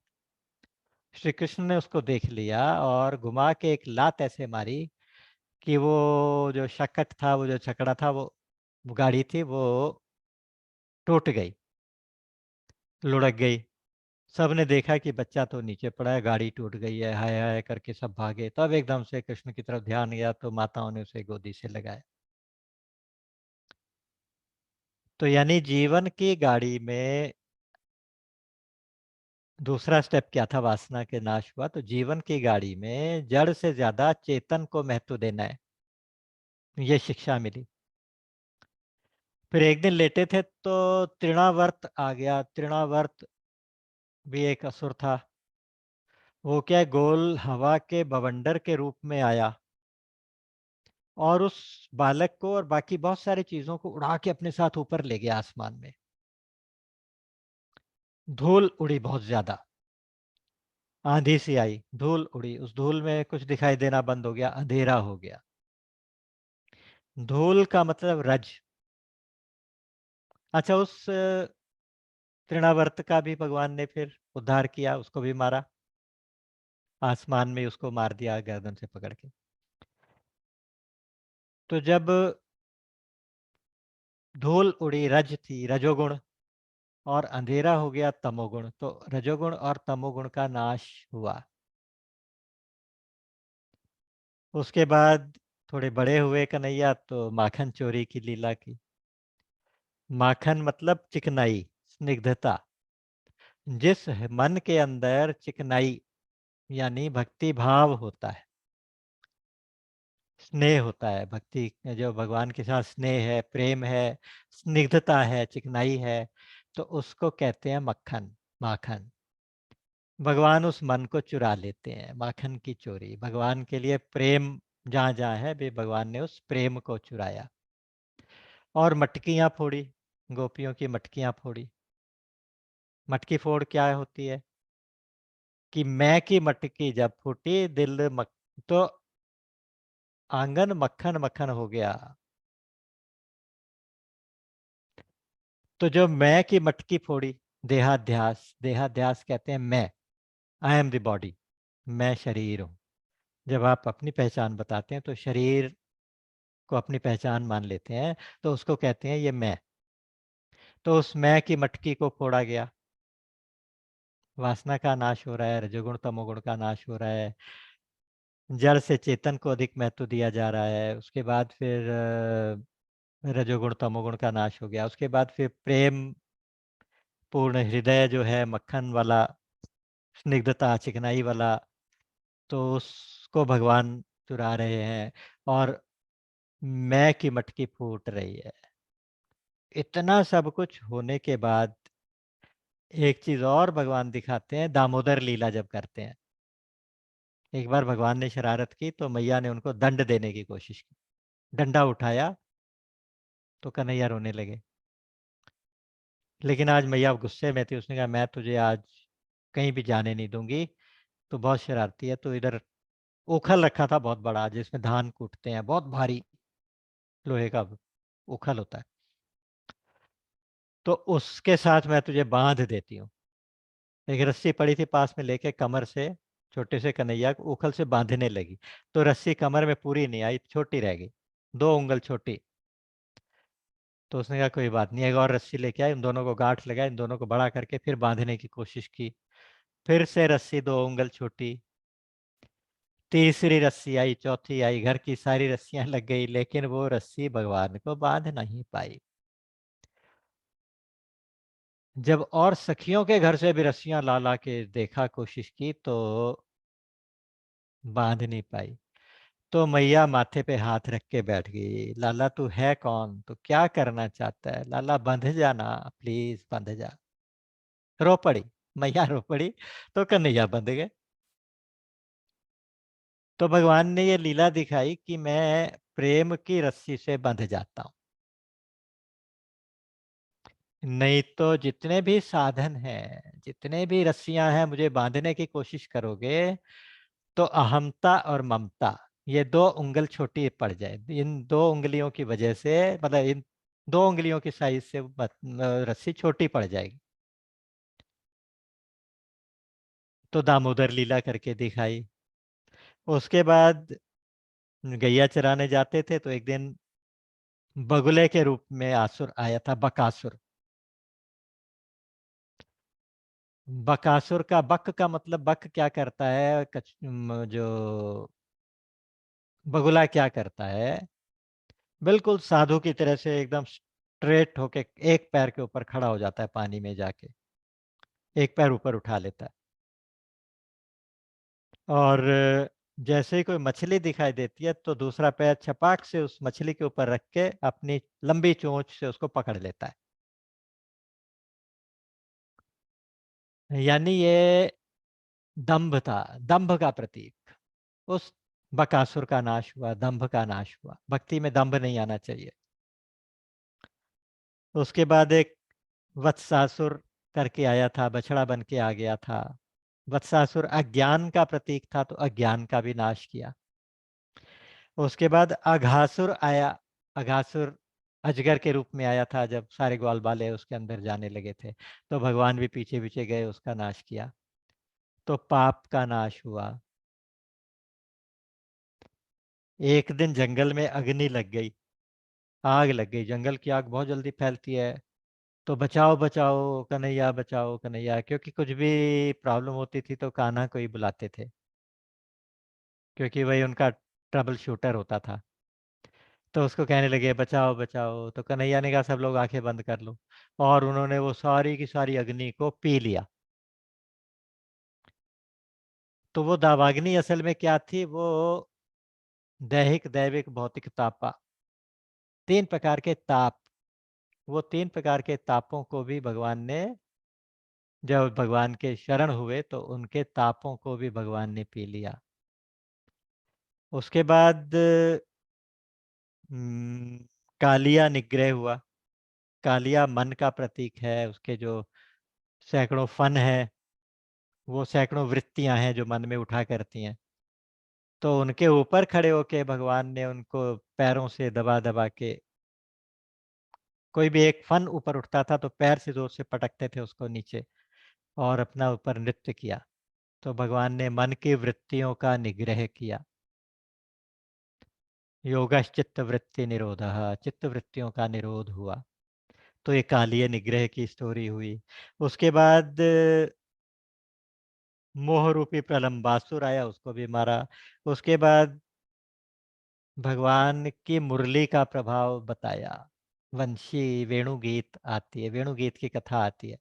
श्री कृष्ण ने उसको देख लिया और घुमा के एक लात ऐसे मारी कि वो जो शकट था, वो जो छकड़ा था, वो गाड़ी थी, वो टूट गई, लुढ़क गई। सबने देखा कि बच्चा तो नीचे पड़ा है, गाड़ी टूट गई है, हाय हाय करके सब भागे। तब एकदम से कृष्ण की तरफ ध्यान गया तो माताओं ने उसे गोदी से लगाया। तो यानी जीवन की गाड़ी में दूसरा स्टेप क्या था? वासना के नाश हुआ, तो जीवन की गाड़ी में जड़ से ज्यादा चेतन को महत्व देना है, ये शिक्षा मिली। फिर एक दिन लेटे थे तो तृणावर्त आ गया। तृणावर्त भी एक असुर था। वो क्या है, गोल हवा के बवंडर के रूप में आया और उस बालक को और बाकी बहुत सारी चीजों को उड़ा के अपने साथ ऊपर ले गया आसमान में। धूल उड़ी बहुत ज्यादा, आंधी सी आई, धूल उड़ी, उस धूल में कुछ दिखाई देना बंद हो गया, अंधेरा हो गया। धूल का मतलब रज। अच्छा, उस तृणावर्त का भी भगवान ने फिर उद्धार किया, उसको भी मारा, आसमान में उसको मार दिया गर्दन से पकड़ के। तो जब धूल उड़ी रज थी रजोगुण, और अंधेरा हो गया तमोगुण, तो रजोगुण और तमोगुण का नाश हुआ। उसके बाद थोड़े बड़े हुए कन्हैया तो माखन चोरी की लीला की। माखन मतलब चिकनाई, स्निग्धता। जिस मन के अंदर चिकनाई यानी भक्ति भाव होता है, स्नेह होता है, भक्ति जो भगवान के साथ स्नेह है, प्रेम है, स्निग्धता है, चिकनाई है, तो उसको कहते हैं मक्खन, माखन। भगवान उस मन को चुरा लेते हैं, माखन की चोरी। भगवान के लिए प्रेम जहाँ जहाँ है भी भगवान ने उस प्रेम को चुराया। और मटकियां फोड़ी, गोपियों की मटकियां फोड़ी। मटकी फोड़ क्या होती है कि मैं की मटकी जब फूटी तो आंगन मक्खन मक्खन हो गया। तो जो मैं की मटकी फोड़ी, देहाध्यास, देहाध्यास कहते हैं मैं, आई एम द बॉडी, मैं शरीर हूँ। जब आप अपनी पहचान बताते हैं तो शरीर को अपनी पहचान मान लेते हैं, तो उसको कहते हैं ये मैं। तो उस मैं की मटकी को फोड़ा गया, वासना का नाश हो रहा है, रजोगुण तमोगुण का नाश हो रहा है, जड़ से चेतन को अधिक महत्व दिया जा रहा है। उसके बाद फिर रजोगुण तमोगुण का नाश हो गया। उसके बाद फिर प्रेम पूर्ण हृदय जो है, मक्खन वाला, स्निग्धता चिकनाई वाला, तो उसको भगवान चुरा रहे हैं। और मैं की मटकी फूट रही है। इतना सब कुछ होने के बाद एक चीज और भगवान दिखाते हैं, दामोदर लीला जब करते हैं। एक बार भगवान ने शरारत की तो मैया ने उनको दंड देने की कोशिश की, डंडा उठाया तो कन्हैया रोने लगे। लेकिन आज मैया गुस्से में थी, उसने कहा मैं तुझे आज कहीं भी जाने नहीं दूंगी, तो बहुत शरारती है। तो इधर उखल रखा था बहुत बड़ा, जिसमें धान कूटते हैं, बहुत भारी लोहे का उखल होता है, तो उसके साथ मैं तुझे बांध देती हूँ। एक रस्सी पड़ी थी पास में, लेके कमर से छोटे से कन्हैया को उखल से बांधने लगी। तो रस्सी कमर में पूरी नहीं आई, छोटी रह गई, 2 उंगल छोटी। तो उसने कहा कोई बात नहीं, एक और रस्सी लेके आए, इन दोनों को गांठ लगाए, इन दोनों को बड़ा करके फिर बांधने की कोशिश की। फिर से रस्सी 2 उंगल छोटी, तीसरी रस्सी आई, चौथी आई, घर की सारी रस्सियां लग गई, लेकिन वो रस्सी भगवान को बांध नहीं पाई। जब और सखियों के घर से भी रस्सियां ला ला के देखा, कोशिश की, तो बांध नहीं पाई। तो मैया माथे पे हाथ रख के बैठ गई, लाला तू है कौन, तू क्या करना चाहता है, लाला बंध जाना, प्लीज बंध जा। रो पड़ी, मैया रो पड़ी, तो कन्हैया बंध गए। तो भगवान ने ये लीला दिखाई कि मैं प्रेम की रस्सी से बंध जाता हूँ। नहीं तो जितने भी साधन हैं, जितने भी रस्सियां हैं, मुझे बांधने की कोशिश करोगे तो अहमता और ममता, ये 2 उंगल छोटी पड़ जाए, इन 2 उंगलियों की वजह से, मतलब इन 2 उंगलियों की साइज से रस्सी छोटी पड़ जाएगी। तो दामोदर लीला करके दिखाई। उसके बाद गैया चराने जाते थे, तो एक दिन बगुले के रूप में आसुर आया था, बकासुर। बकासुर का, बक का मतलब, बक क्या करता है, जो बगुला क्या करता है, बिल्कुल साधु की तरह से एकदम स्ट्रेट होके एक पैर के ऊपर खड़ा हो जाता है, पानी में जाके एक पैर ऊपर उठा लेता है। और जैसे ही कोई मछली दिखाई देती है तो दूसरा पैर छपाक से उस मछली के ऊपर रख के अपनी लंबी चोंच से उसको पकड़ लेता है। यानी ये दंभ था, दंभ का प्रतीक। उस बकासुर का नाश हुआ, दंभ का नाश हुआ। भक्ति में दंभ नहीं आना चाहिए। उसके बाद एक वत्सासुर करके आया था, बछड़ा बन के आ गया था। वत्सासुर अज्ञान का प्रतीक था, तो अज्ञान का भी नाश किया। उसके बाद अघासुर आया। अघासुर अजगर के रूप में आया था, जब सारे ग्वाल बाले उसके अंदर जाने लगे थे, तो भगवान भी पीछे पीछे गए, उसका नाश किया। तो पाप का नाश हुआ। एक दिन जंगल में अग्नि लग गई, आग लग गई। जंगल की आग बहुत जल्दी फैलती है। तो बचाओ बचाओ कन्हैया, बचाओ कन्हैया, क्योंकि कुछ भी प्रॉब्लम होती थी तो कान्हा को ही बुलाते थे, क्योंकि वही उनका ट्रबल शूटर होता था। तो उसको कहने लगे बचाओ बचाओ, तो कन्हैया ने कहा सब लोग आंखें बंद कर लो, और उन्होंने वो सारी की सारी अग्नि को पी लिया। तो वो दावाग्नि असल में क्या थी? वो दैहिक, दैविक, भौतिक तापा, तीन प्रकार के ताप। वो तीन प्रकार के तापों को भी भगवान ने, जब भगवान के शरण हुए तो उनके तापों को भी भगवान ने पी लिया। उसके बाद हम्म, कालिया निग्रह हुआ। कालिया मन का प्रतीक है, उसके जो सैकड़ों फन है, वो सैकड़ों वृत्तियां हैं जो मन में उठा करती हैं। तो उनके ऊपर खड़े होके भगवान ने उनको पैरों से दबा दबा के, कोई भी एक फन ऊपर उठता था तो पैर से जोर से पटकते थे उसको नीचे, और अपना ऊपर नृत्य किया। तो भगवान ने मन की वृत्तियों का निग्रह किया। योगश्चित्त वृत्ति निरोधः, चित्त वृत्तियों का निरोध हुआ। तो ये कालीय निग्रह की स्टोरी हुई। उसके बाद मोह रूपी प्रलंबासुर आया, उसको भी मारा। उसके बाद भगवान की मुरली का प्रभाव बताया। वंशी वेणुगीत आती है, वेणुगीत की कथा आती है।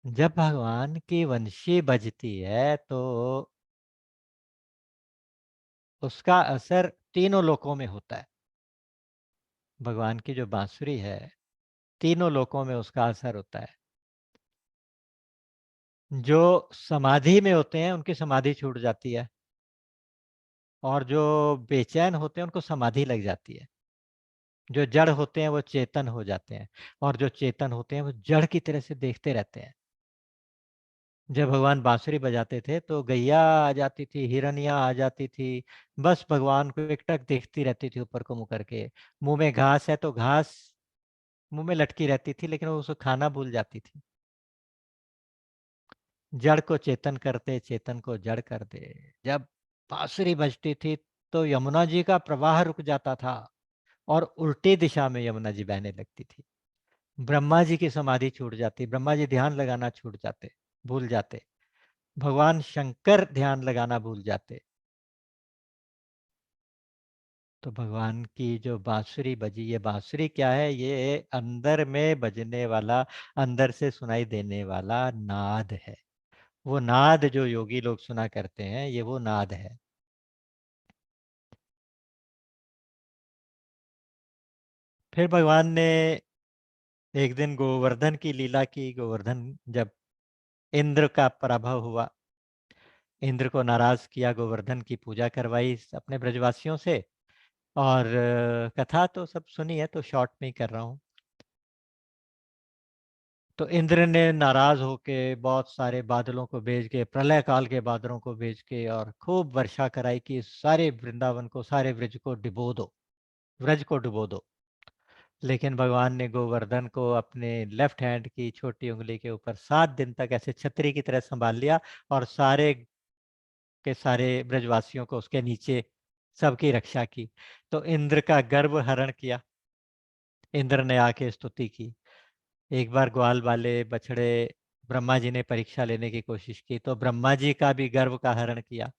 जब भगवान की वंशी बजती है तो उसका असर तीनों लोकों में होता है। भगवान की जो बांसुरी है, तीनों लोकों में उसका असर होता है। जो समाधि में होते हैं उनकी समाधि छूट जाती है, और जो बेचैन होते हैं उनको समाधि लग जाती है। जो जड़ होते हैं वो चेतन हो जाते हैं, और जो चेतन होते हैं वो जड़ की तरह से देखते रहते हैं। जब भगवान बांसुरी बजाते थे तो गैया आ जाती थी, हिरनिया आ जाती थी, बस भगवान को एकटक देखती रहती थी ऊपर को मुंह करके। मुंह में घास है तो घास मुंह में लटकी रहती थी, लेकिन वो उसको खाना भूल जाती थी। जड़ को चेतन करते, चेतन को जड़ कर दे। जब बांसुरी बजती थी तो यमुना जी का प्रवाह रुक जाता था, और उल्टी दिशा में यमुना जी बहने लगती थी। ब्रह्मा जी की समाधि छूट जाती, ब्रह्मा जी ध्यान लगाना छूट जाते, भूल जाते। भगवान शंकर ध्यान लगाना भूल जाते। तो भगवान की जो बांसुरी बजी, ये बांसुरी क्या है? ये अंदर में बजने वाला, अंदर से सुनाई देने वाला नाद है। वो नाद जो योगी लोग सुना करते हैं, ये वो नाद है। फिर भगवान ने एक दिन गोवर्धन की लीला की। गोवर्धन जब इंद्र का पराभव हुआ, इंद्र को नाराज किया, गोवर्धन की पूजा करवाई अपने ब्रजवासियों से। और कथा तो सब सुनी है, तो शॉर्ट में ही कर रहा हूँ। तो इंद्र ने नाराज होके बहुत सारे बादलों को भेज के, प्रलय काल के बादलों को भेज के, और खूब वर्षा कराई कि सारे वृंदावन को, सारे ब्रज को डुबो दो, ब्रज को डुबो दो। लेकिन भगवान ने गोवर्धन को अपने लेफ्ट हैंड की छोटी उंगली के ऊपर 7 दिन तक ऐसे छतरी की तरह संभाल लिया, और सारे के सारे ब्रजवासियों को उसके नीचे सबकी रक्षा की। तो इंद्र का गर्व हरण किया। इंद्र ने आके स्तुति की। एक बार ग्वाल वाले बछड़े ब्रह्मा जी ने परीक्षा लेने की कोशिश की, तो ब्रह्मा जी का भी गर्व का हरण किया।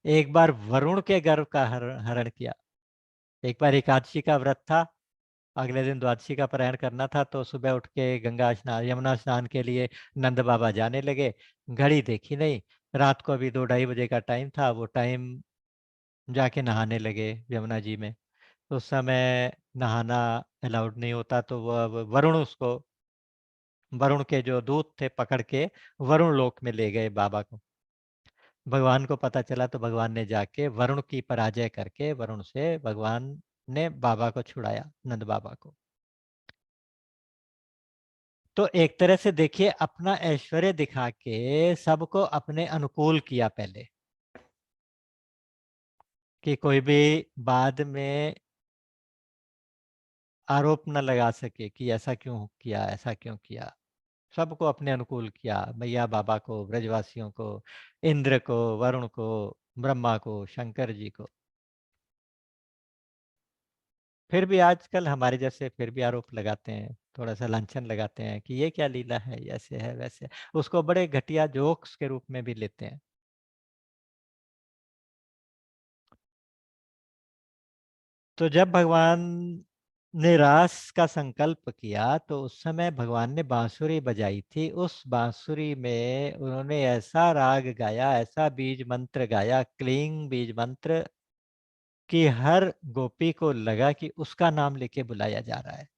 एक बार वरुण के गर्व का हरण हरण किया। एक बार एकादशी का व्रत था, अगले दिन द्वादशी का पारायण करना था, तो सुबह उठ के गंगा स्नान, यमुना स्नान के लिए नंद बाबा जाने लगे। घड़ी देखी नहीं, रात को अभी 2-2:30 बजे का टाइम था। वो टाइम जाके नहाने लगे यमुना जी में। उस समय नहाना अलाउड नहीं होता, तो वह वरुण उसको, वरुण के जो दूत थे पकड़ के वरुण लोक में ले गए बाबा को। भगवान को पता चला तो भगवान ने जाके वरुण की पराजय करके वरुण से भगवान ने बाबा को छुड़ाया, नंद बाबा को। तो एक तरह से देखिए, अपना ऐश्वर्य दिखा के सबको अपने अनुकूल किया पहले, कि कोई भी बाद में आरोप न लगा सके कि ऐसा क्यों किया, ऐसा क्यों किया। सबको अपने अनुकूल किया, मैया बाबा को, ब्रजवासियों को, इंद्र को, वरुण को, ब्रह्मा को, शंकर जी को। फिर भी आजकल हमारे जैसे फिर भी आरोप लगाते हैं, थोड़ा सा लांछन लगाते हैं कि ये क्या लीला है, ऐसे है वैसे है। उसको बड़े घटिया जोक्स के रूप में भी लेते हैं। तो जब भगवान ने रास का संकल्प किया तो उस समय भगवान ने बांसुरी बजाई थी। उस बांसुरी में उन्होंने ऐसा राग गाया, ऐसा बीज मंत्र गाया, क्लींग बीज मंत्र, कि हर गोपी को लगा कि उसका नाम लेके बुलाया जा रहा है।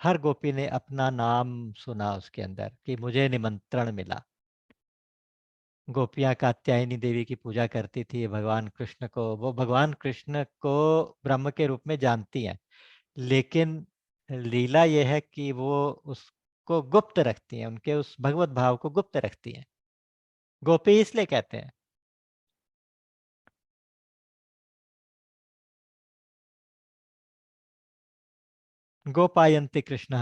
हर गोपी ने अपना नाम सुना उसके अंदर कि मुझे निमंत्रण मिला। गोपियां कात्यायनी देवी की पूजा करती थी, भगवान कृष्ण को, वो भगवान कृष्ण को ब्रह्म के रूप में जानती हैं, लेकिन लीला यह है कि वो उसको गुप्त रखती हैं, उनके उस भगवत भाव को गुप्त रखती हैं। गोपी इसलिए कहते हैं। गोपायंती कृष्ण,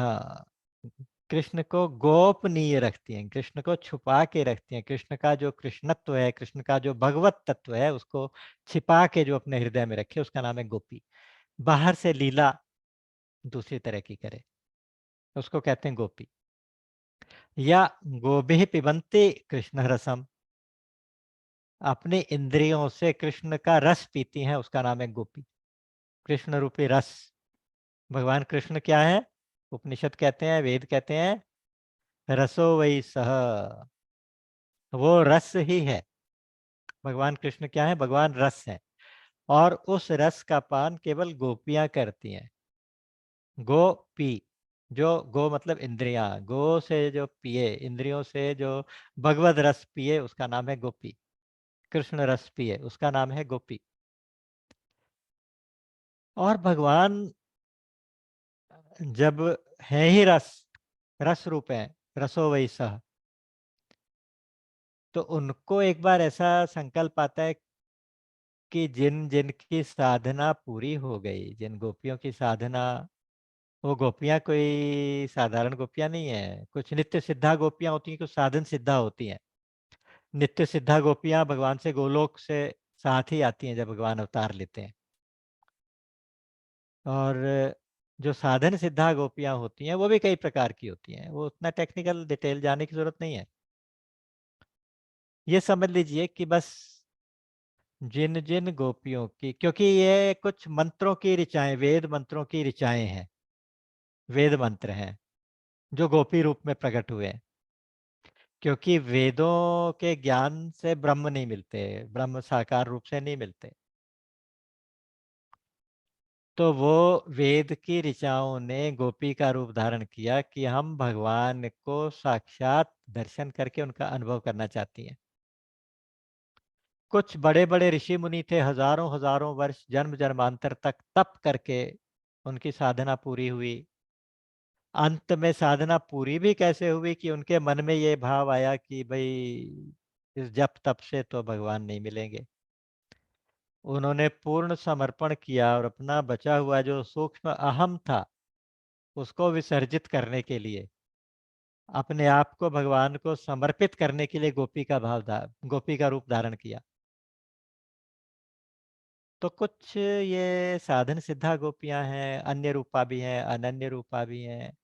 कृष्ण को गोपनीय रखती हैं, कृष्ण को छुपा के रखती हैं। कृष्ण का जो कृष्णत्व है, कृष्ण का जो भगवत तत्व है, उसको छिपा के जो अपने हृदय में रखे, उसका नाम है गोपी। बाहर से लीला दूसरी तरह की करे, उसको कहते हैं गोपी। या गोभिः पिबन्ति कृष्ण रसम, अपनी इंद्रियों से कृष्ण का रस पीती हैं, उसका नाम है गोपी। कृष्ण रूपी रस। भगवान कृष्ण क्या है? उपनिषद कहते हैं, वेद कहते हैं, रसो वही सह, वो रस ही है। भगवान कृष्ण क्या है? भगवान रस है। और उस रस का पान केवल गोपियां करती हैं। गो पी, जो गो मतलब इंद्रियां, गो से जो पिए, इंद्रियों से जो भगवत रस पिए, उसका नाम है गोपी। कृष्ण रस पिए, उसका नाम है गोपी। और भगवान जब है ही रस, रस रूप है, रसो वही सह, तो उनको एक बार ऐसा संकल्प आता है कि जिन जिन की साधना पूरी हो गई, जिन गोपियों की साधना, वो गोपियां कोई साधारण गोपियां नहीं है, कुछ नित्य सिद्धा गोपियां होती हैं, कुछ साधन सिद्धा होती हैं। नित्य सिद्धा गोपियां भगवान से गोलोक से साथ ही आती हैं जब भगवान अवतार लेते हैं। और जो साधन सिद्धा गोपियां होती हैं वो भी कई प्रकार की होती हैं, वो उतना टेक्निकल डिटेल जाने की जरूरत नहीं है। ये समझ लीजिए कि बस जिन जिन गोपियों की, क्योंकि ये कुछ मंत्रों की ऋचाएं, वेद मंत्रों की ऋचाएं हैं, वेद मंत्र हैं जो गोपी रूप में प्रकट हुए हैं। क्योंकि वेदों के ज्ञान से ब्रह्म नहीं मिलते, ब्रह्म साकार रूप से नहीं मिलते, तो वो वेद की ऋचाओं ने गोपी का रूप धारण किया कि हम भगवान को साक्षात दर्शन करके उनका अनुभव करना चाहती हैं। कुछ बड़े बड़े ऋषि मुनि थे, हजारों हजारों वर्ष जन्म जन्मांतर तक तप करके उनकी साधना पूरी हुई। अंत में साधना पूरी भी कैसे हुई कि उनके मन में ये भाव आया कि भाई इस जप तप से तो भगवान नहीं मिलेंगे। उन्होंने पूर्ण समर्पण किया और अपना बचा हुआ जो सूक्ष्म अहम था, उसको विसर्जित करने के लिए, अपने आप को भगवान को समर्पित करने के लिए गोपी का रूप धारण किया। तो कुछ ये साधन सिद्धा गोपियां हैं, अन्य रूपा भी हैं, अनन्य रूपा भी हैं,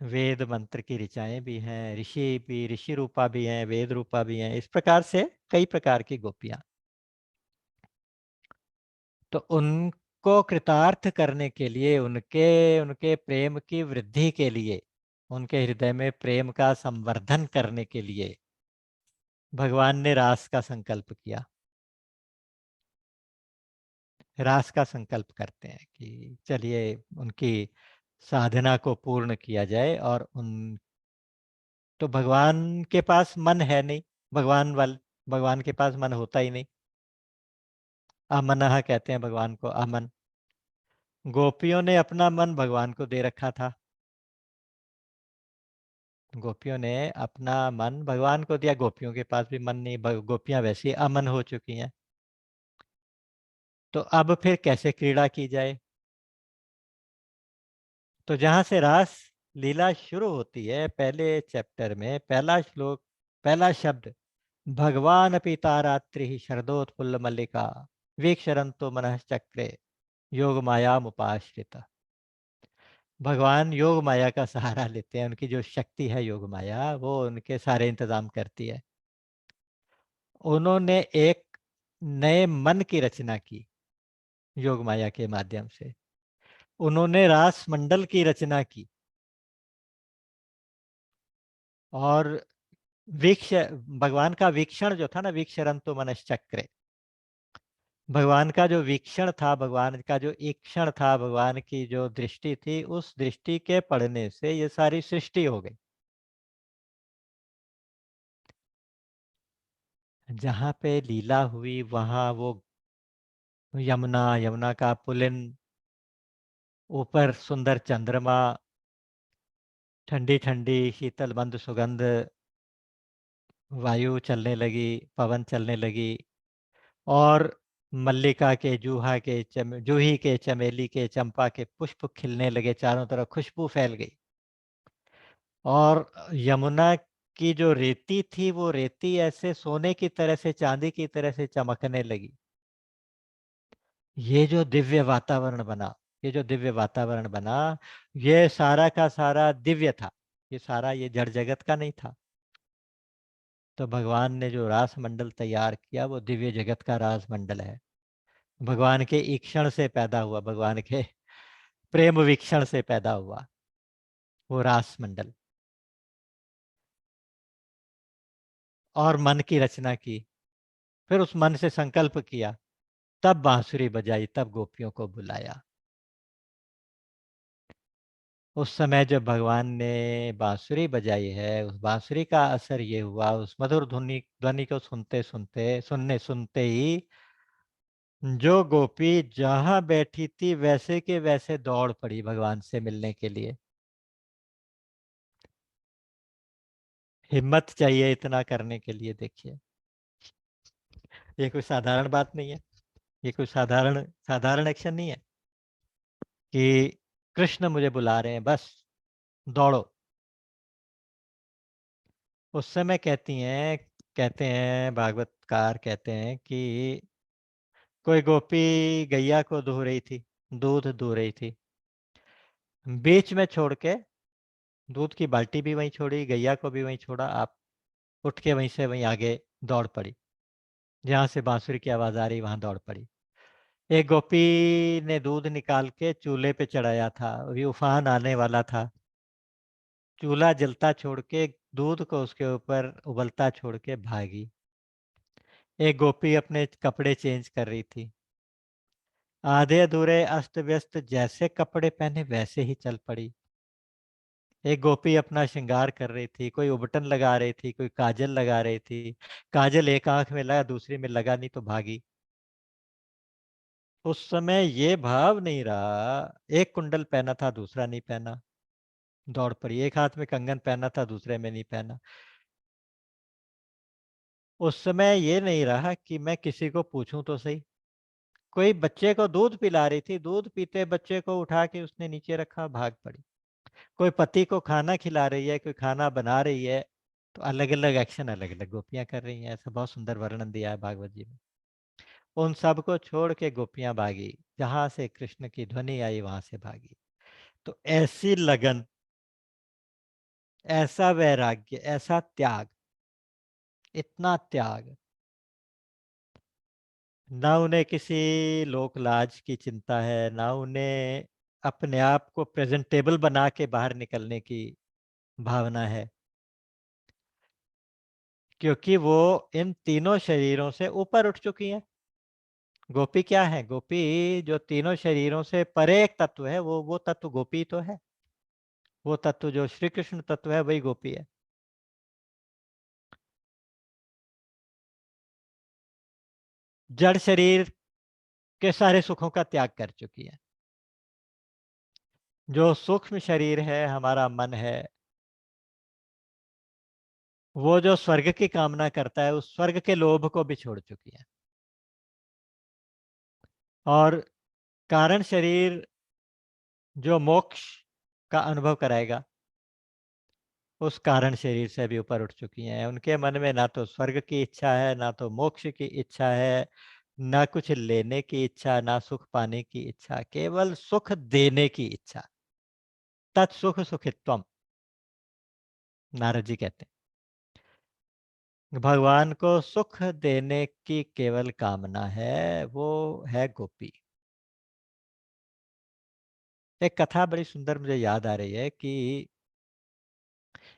वेद मंत्र की ऋचाएं भी हैं, ऋषि रूपा भी हैं, वेद रूपा भी हैं, इस प्रकार से कई प्रकार की गोपियां। तो उनको कृतार्थ करने के लिए, उनके उनके प्रेम की वृद्धि के लिए, उनके हृदय में प्रेम का संवर्धन करने के लिए भगवान ने रास का संकल्प किया। रास का संकल्प करते हैं कि चलिए उनकी साधना को पूर्ण किया जाए। और उन, तो भगवान के पास मन है नहीं, भगवान के पास मन होता ही नहीं। अमनः कहते हैं भगवान को, अमन। गोपियों ने अपना मन भगवान को दे रखा था, गोपियों ने अपना मन भगवान को दिया, गोपियों के पास भी मन नहीं, गोपियां वैसी अमन हो चुकी हैं। तो अब फिर कैसे क्रीड़ा की जाए? तो जहां से रास लीला शुरू होती है, पहले चैप्टर में पहला श्लोक, पहला शब्द, भगवान पिता रात्रि शरदोत्फुल्ल मल्लिका, वीक्षरन्तो मनः चक्रे योग माया मुपाश्रिता। भगवान योग माया का सहारा लेते हैं, उनकी जो शक्ति है योग माया वो उनके सारे इंतजाम करती है। उन्होंने एक नए मन की रचना की योग माया के माध्यम से। उन्होंने रास मंडल की रचना की और वीक्ष भगवान का वीक्षण जो था ना, वीक्षरंतो मनश्चक्रे, भगवान का जो वीक्षण था, भगवान का जो ईक्षण था, भगवान की जो दृष्टि थी, उस दृष्टि के पड़ने से ये सारी सृष्टि हो गई। जहां पे लीला हुई वहां वो यमुना, यमुना का पुलिन, ऊपर सुंदर चंद्रमा, ठंडी ठंडी शीतल मंद सुगंध, वायु चलने लगी, पवन चलने लगी, और मल्लिका के, जूही के, चमेली के, चंपा के पुष्प खिलने लगे, चारों तरफ खुशबू फैल गई। और यमुना की जो रेती थी वो रेती ऐसे सोने की तरह से, चांदी की तरह से चमकने लगी। ये जो दिव्य वातावरण बना, ये जो दिव्य वातावरण बना, ये सारा का सारा दिव्य था। ये सारा, ये जड़ जगत का नहीं था। तो भगवान ने जो रास मंडल तैयार किया वो दिव्य जगत का रास मंडल है। भगवान के ईक्षण से पैदा हुआ, भगवान के प्रेम वीक्षण से पैदा हुआ वो रास मंडल। और मन की रचना की, फिर उस मन से संकल्प किया, तब बांसुरी बजाई, तब गोपियों को बुलाया। उस समय जब भगवान ने बांसुरी बजाई है, उस बांसुरी का असर ये हुआ, उस मधुर ध्वनि ध्वनि को सुनते सुनते, सुनने सुनते ही जो गोपी जहां बैठी थी वैसे के वैसे दौड़ पड़ी भगवान से मिलने के लिए। हिम्मत चाहिए इतना करने के लिए, देखिए। ये कोई साधारण बात नहीं है। ये कोई साधारण साधारण एक्शन नहीं है कि कृष्ण मुझे बुला रहे हैं, बस दौड़ो। उस समय कहते हैं भागवतकार कहते हैं कि कोई गोपी गैया को दूह रही थी, दूध दूह रही थी, बीच में छोड़ के, दूध की बाल्टी भी वहीं छोड़ी, गैया को भी वहीं छोड़ा, आप उठ के वहीं से वहीं आगे दौड़ पड़ी, जहां से बांसुरी की आवाज आ रही वहां दौड़ पड़ी। एक गोपी ने दूध निकाल के चूल्हे पे चढ़ाया था, अभी उफान आने वाला था, चूल्हा जलता छोड़ के, दूध को उसके ऊपर उबलता छोड़ के भागी। एक गोपी अपने कपड़े चेंज कर रही थी, आधे अधूरे अस्त व्यस्त जैसे कपड़े पहने वैसे ही चल पड़ी। एक गोपी अपना श्रृंगार कर रही थी, कोई उबटन लगा रही थी, कोई काजल लगा रही थी, काजल एक आंख में लगा, दूसरी में लगा नहीं तो भागी। उस समय ये भाव नहीं रहा, एक कुंडल पहना था दूसरा नहीं पहना, दौड़ पड़ी। एक हाथ में कंगन पहना था दूसरे में नहीं पहना। उस समय ये नहीं रहा कि मैं किसी को पूछूं तो सही। कोई बच्चे को दूध पिला रही थी, दूध पीते बच्चे को उठा के उसने नीचे रखा, भाग पड़ी। कोई पति को खाना खिला रही है, कोई खाना बना रही है, तो अलग अलग एक्शन अलग अलग गोपियां कर रही हैं। ऐसा बहुत सुंदर वर्णन दिया है भागवत जी में। उन सब को छोड़ के गोपियां भागी, जहां से कृष्ण की ध्वनि आई वहां से भागी। तो ऐसी लगन, ऐसा वैराग्य, ऐसा त्याग, इतना त्याग, ना उन्हें किसी लोक लाज की चिंता है, ना उन्हें अपने आप को प्रेजेंटेबल बना के बाहर निकलने की भावना है, क्योंकि वो इन तीनों शरीरों से ऊपर उठ चुकी हैं। गोपी क्या है? गोपी जो तीनों शरीरों से परे एक तत्व है, वो तत्व गोपी तो है। वो तत्व जो श्री कृष्ण तत्व है वही गोपी है। जड़ शरीर के सारे सुखों का त्याग कर चुकी है। जो सूक्ष्म शरीर है, हमारा मन है, वो जो स्वर्ग की कामना करता है, उस स्वर्ग के लोभ को भी छोड़ चुकी है। और कारण शरीर जो मोक्ष का अनुभव कराएगा, उस कारण शरीर से भी ऊपर उठ चुकी हैं। उनके मन में ना तो स्वर्ग की इच्छा है, ना तो मोक्ष की इच्छा है, ना कुछ लेने की इच्छा, ना सुख पाने की इच्छा, केवल सुख देने की इच्छा। तत्सुख सुखित्वम, नारद जी कहते हैं भगवान को सुख देने की केवल कामना है, वो है गोपी। एक कथा बड़ी सुंदर मुझे याद आ रही है कि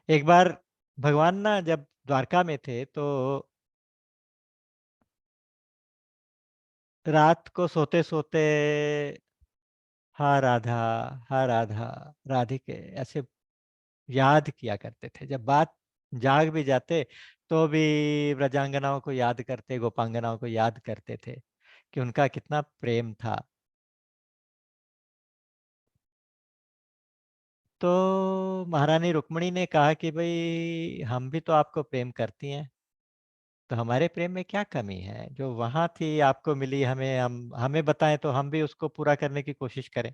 एक बार भगवान ना जब द्वारका में थे तो रात को सोते सोते हाँ राधा, हाँ राधा, राधिके ऐसे याद किया करते थे। जब बात जाग भी जाते तो भी ब्रजांगनाओं को याद करते, गोपांगनाओं को याद करते थे कि उनका कितना प्रेम था। तो महारानी रुक्मिणी ने कहा कि भाई हम भी तो आपको प्रेम करती हैं, तो हमारे प्रेम में क्या कमी है? जो वहां थी आपको मिली, हम हमें बताएं तो हम भी उसको पूरा करने की कोशिश करें।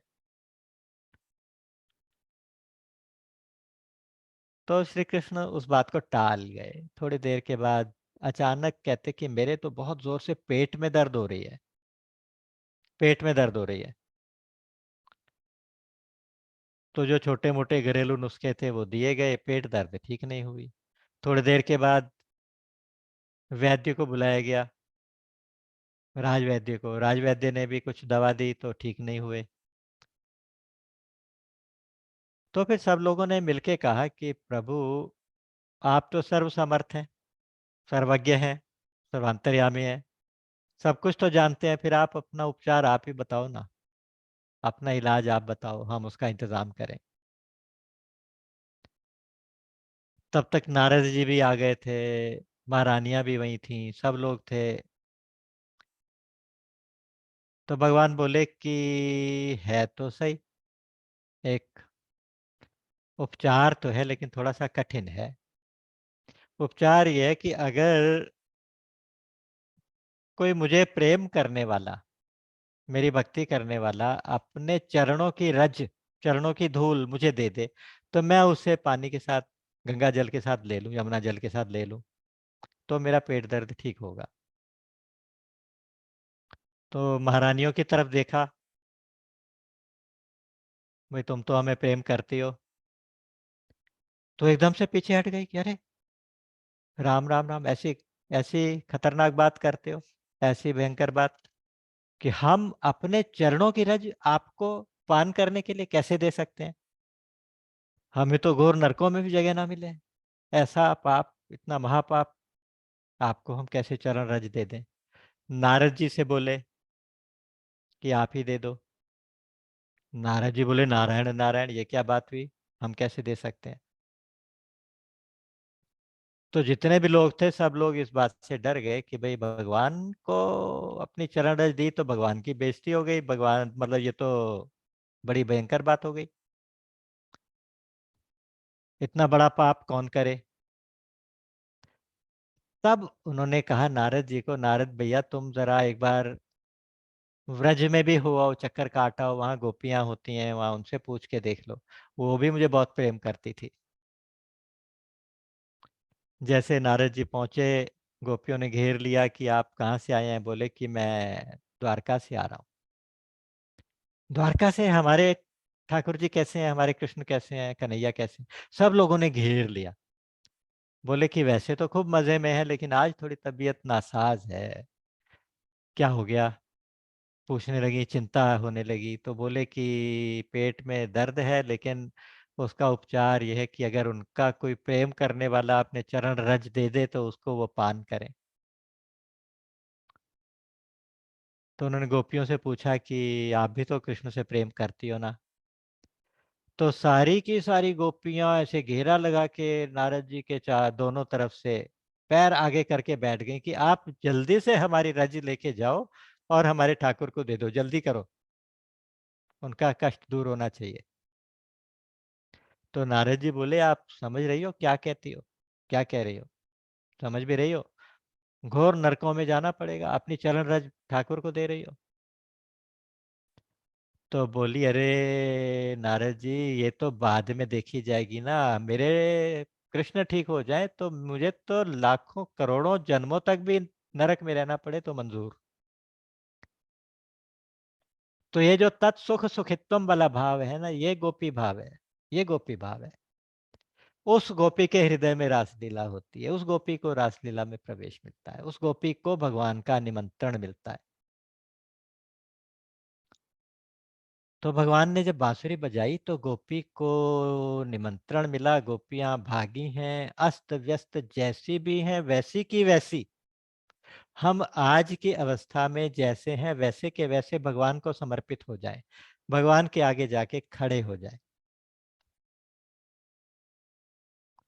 तो श्री कृष्ण उस बात को टाल गए। थोड़ी देर के बाद अचानक कहते कि मेरे तो बहुत जोर से पेट में दर्द हो रही है, पेट में दर्द हो रही है। तो जो छोटे मोटे घरेलू नुस्खे थे वो दिए गए, पेट दर्द ठीक नहीं हुई। थोड़ी देर के बाद वैद्य को बुलाया गया, राजवैद्य को। राजवैद्य ने भी कुछ दवा दी तो ठीक नहीं हुए। तो फिर सब लोगों ने मिलके कहा कि प्रभु आप तो सर्व समर्थ हैं, सर्वज्ञ हैं, सर्वांतर्यामी हैं, सब कुछ तो जानते हैं, फिर आप अपना उपचार आप ही बताओ ना, अपना इलाज आप बताओ, हम उसका इंतजाम करें। तब तक नारद जी भी आ गए थे, महारानियां भी वहीं थीं, सब लोग थे। तो भगवान बोले कि है तो सही, एक उपचार तो है लेकिन थोड़ा सा कठिन है। उपचार यह है कि अगर कोई मुझे प्रेम करने वाला, मेरी भक्ति करने वाला अपने चरणों की रज, चरणों की धूल मुझे दे दे, तो मैं उसे पानी के साथ, गंगा जल के साथ ले लूं, यमुना जल के साथ ले लूं, तो मेरा पेट दर्द ठीक होगा। तो महारानियों की तरफ देखा, भाई तुम तो हमें प्रेम करती हो, तो एकदम से पीछे हट गई कि अरे राम राम राम, ऐसी ऐसी खतरनाक बात करते हो, ऐसी भयंकर बात कि हम अपने चरणों की रज आपको पान करने के लिए कैसे दे सकते हैं? हमें तो घोर नरकों में भी जगह ना मिले, ऐसा पाप, इतना महापाप, आपको हम कैसे चरण रज दे दें? नारद जी से बोले कि आप ही दे दो। नारद जी बोले नारायण नारायण, ये क्या बात हुई, हम कैसे दे सकते हैं? तो जितने भी लोग थे सब लोग इस बात से डर गए कि भाई भगवान को अपनी चरण रज दी तो भगवान की बेइज्जती हो गई, भगवान मतलब ये तो बड़ी भयंकर बात हो गई, इतना बड़ा पाप कौन करे। तब उन्होंने कहा नारद जी को, नारद भैया तुम जरा एक बार व्रज में भी हुआ हो, चक्कर काटा हो, वहां गोपियां होती हैं, वहां उनसे पूछ के देख लो, वो भी मुझे बहुत प्रेम करती थी। जैसे नारद जी पहुंचे, गोपियों ने घेर लिया कि आप कहाँ से आए हैं? बोले कि मैं द्वारका से आ रहा हूँ। द्वारका से? हमारे ठाकुर जी कैसे हैं, हमारे कृष्ण कैसे हैं, कन्हैया कैसे हैं? सब लोगों ने घेर लिया। बोले कि वैसे तो खूब मजे में है लेकिन आज थोड़ी तबीयत नासाज है, क्या हो गया? पूछने लगी, चिंता होने लगी। तो बोले कि पेट में दर्द है लेकिन उसका उपचार यह है कि अगर उनका कोई प्रेम करने वाला अपने चरण रज दे दे तो उसको वो पान करें। तो उन्होंने गोपियों से पूछा कि आप भी तो कृष्ण से प्रेम करती हो ना? तो सारी की सारी गोपियां ऐसे घेरा लगा के नारद जी के चार दोनों तरफ से पैर आगे करके बैठ गई कि आप जल्दी से हमारी रज लेके जाओ और हमारे ठाकुर को दे दो, जल्दी करो, उनका कष्ट दूर होना चाहिए। तो नारद जी बोले आप समझ रही हो क्या कहती हो, क्या कह रही हो? समझ भी रही हो? घोर नरकों में जाना पड़ेगा, अपनी चरण रज ठाकुर को दे रही हो। तो बोली अरे नारद जी, ये तो बाद में देखी जाएगी ना, मेरे कृष्ण ठीक हो जाए तो मुझे तो लाखों करोड़ों जन्मों तक भी नरक में रहना पड़े तो मंजूर। तो ये जो तत्सुख सुखित्वम वाला भाव है ना, ये गोपी भाव है, ये गोपी भाव है। उस गोपी के हृदय में रासलीला होती है, उस गोपी को रासलीला में प्रवेश मिलता है, उस गोपी को भगवान का निमंत्रण मिलता है। तो भगवान ने जब बांसुरी बजाई तो गोपी को निमंत्रण मिला, गोपियां भागी हैं, अस्त व्यस्त जैसी भी हैं वैसी की वैसी। हम आज की अवस्था में जैसे हैं वैसे के वैसे भगवान को समर्पित हो जाएं, भगवान के आगे जाके खड़े हो जाएं।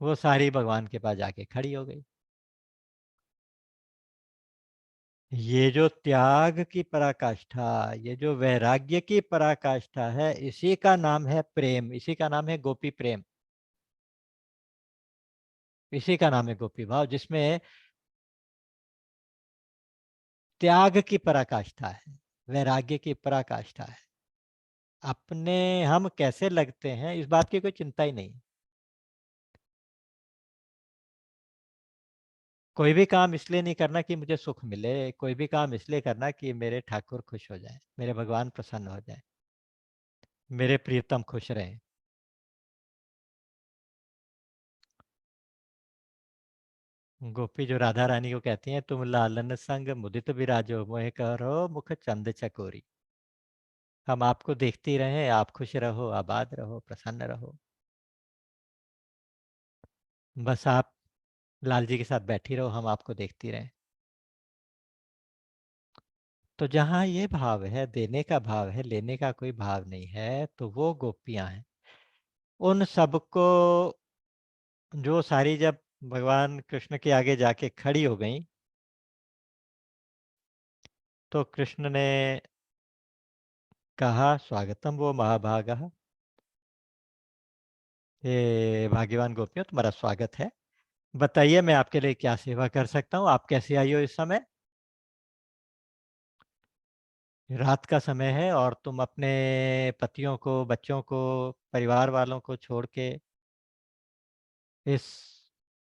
वो सारी भगवान के पास जाके खड़ी हो गई। ये जो त्याग की पराकाष्ठा, ये जो वैराग्य की पराकाष्ठा है, इसी का नाम है प्रेम, इसी का नाम है गोपी प्रेम, इसी का नाम है गोपी भाव, जिसमें त्याग की पराकाष्ठा है, वैराग्य की पराकाष्ठा है। अपने हम कैसे लगते हैं इस बात की कोई चिंता ही नहीं। कोई भी काम इसलिए नहीं करना कि मुझे सुख मिले, कोई भी काम इसलिए करना कि मेरे ठाकुर खुश हो जाए, मेरे भगवान प्रसन्न हो जाए, मेरे प्रियतम खुश रहे। गोपी जो राधा रानी को कहती हैं, तुम लालन संग मुदित विराजो मोहे करो मुख चंद चकोरी। हम आपको देखती रहे, आप खुश रहो, आबाद रहो, प्रसन्न रहो। बस आप लाल जी के साथ बैठी रहो, हम आपको देखती रहे। तो जहाँ ये भाव है, देने का भाव है, लेने का कोई भाव नहीं है, तो वो गोपियां हैं। उन सबको, जो सारी जब भगवान कृष्ण के आगे जाके खड़ी हो गई, तो कृष्ण ने कहा, स्वागतम वो महाभागा, ये भाग्यवान गोपियों तुम्हारा स्वागत है। बताइए मैं आपके लिए क्या सेवा कर सकता हूँ, आप कैसे आई हो इस समय? रात का समय है और तुम अपने पतियों को, बच्चों को, परिवार वालों को छोड़ के इस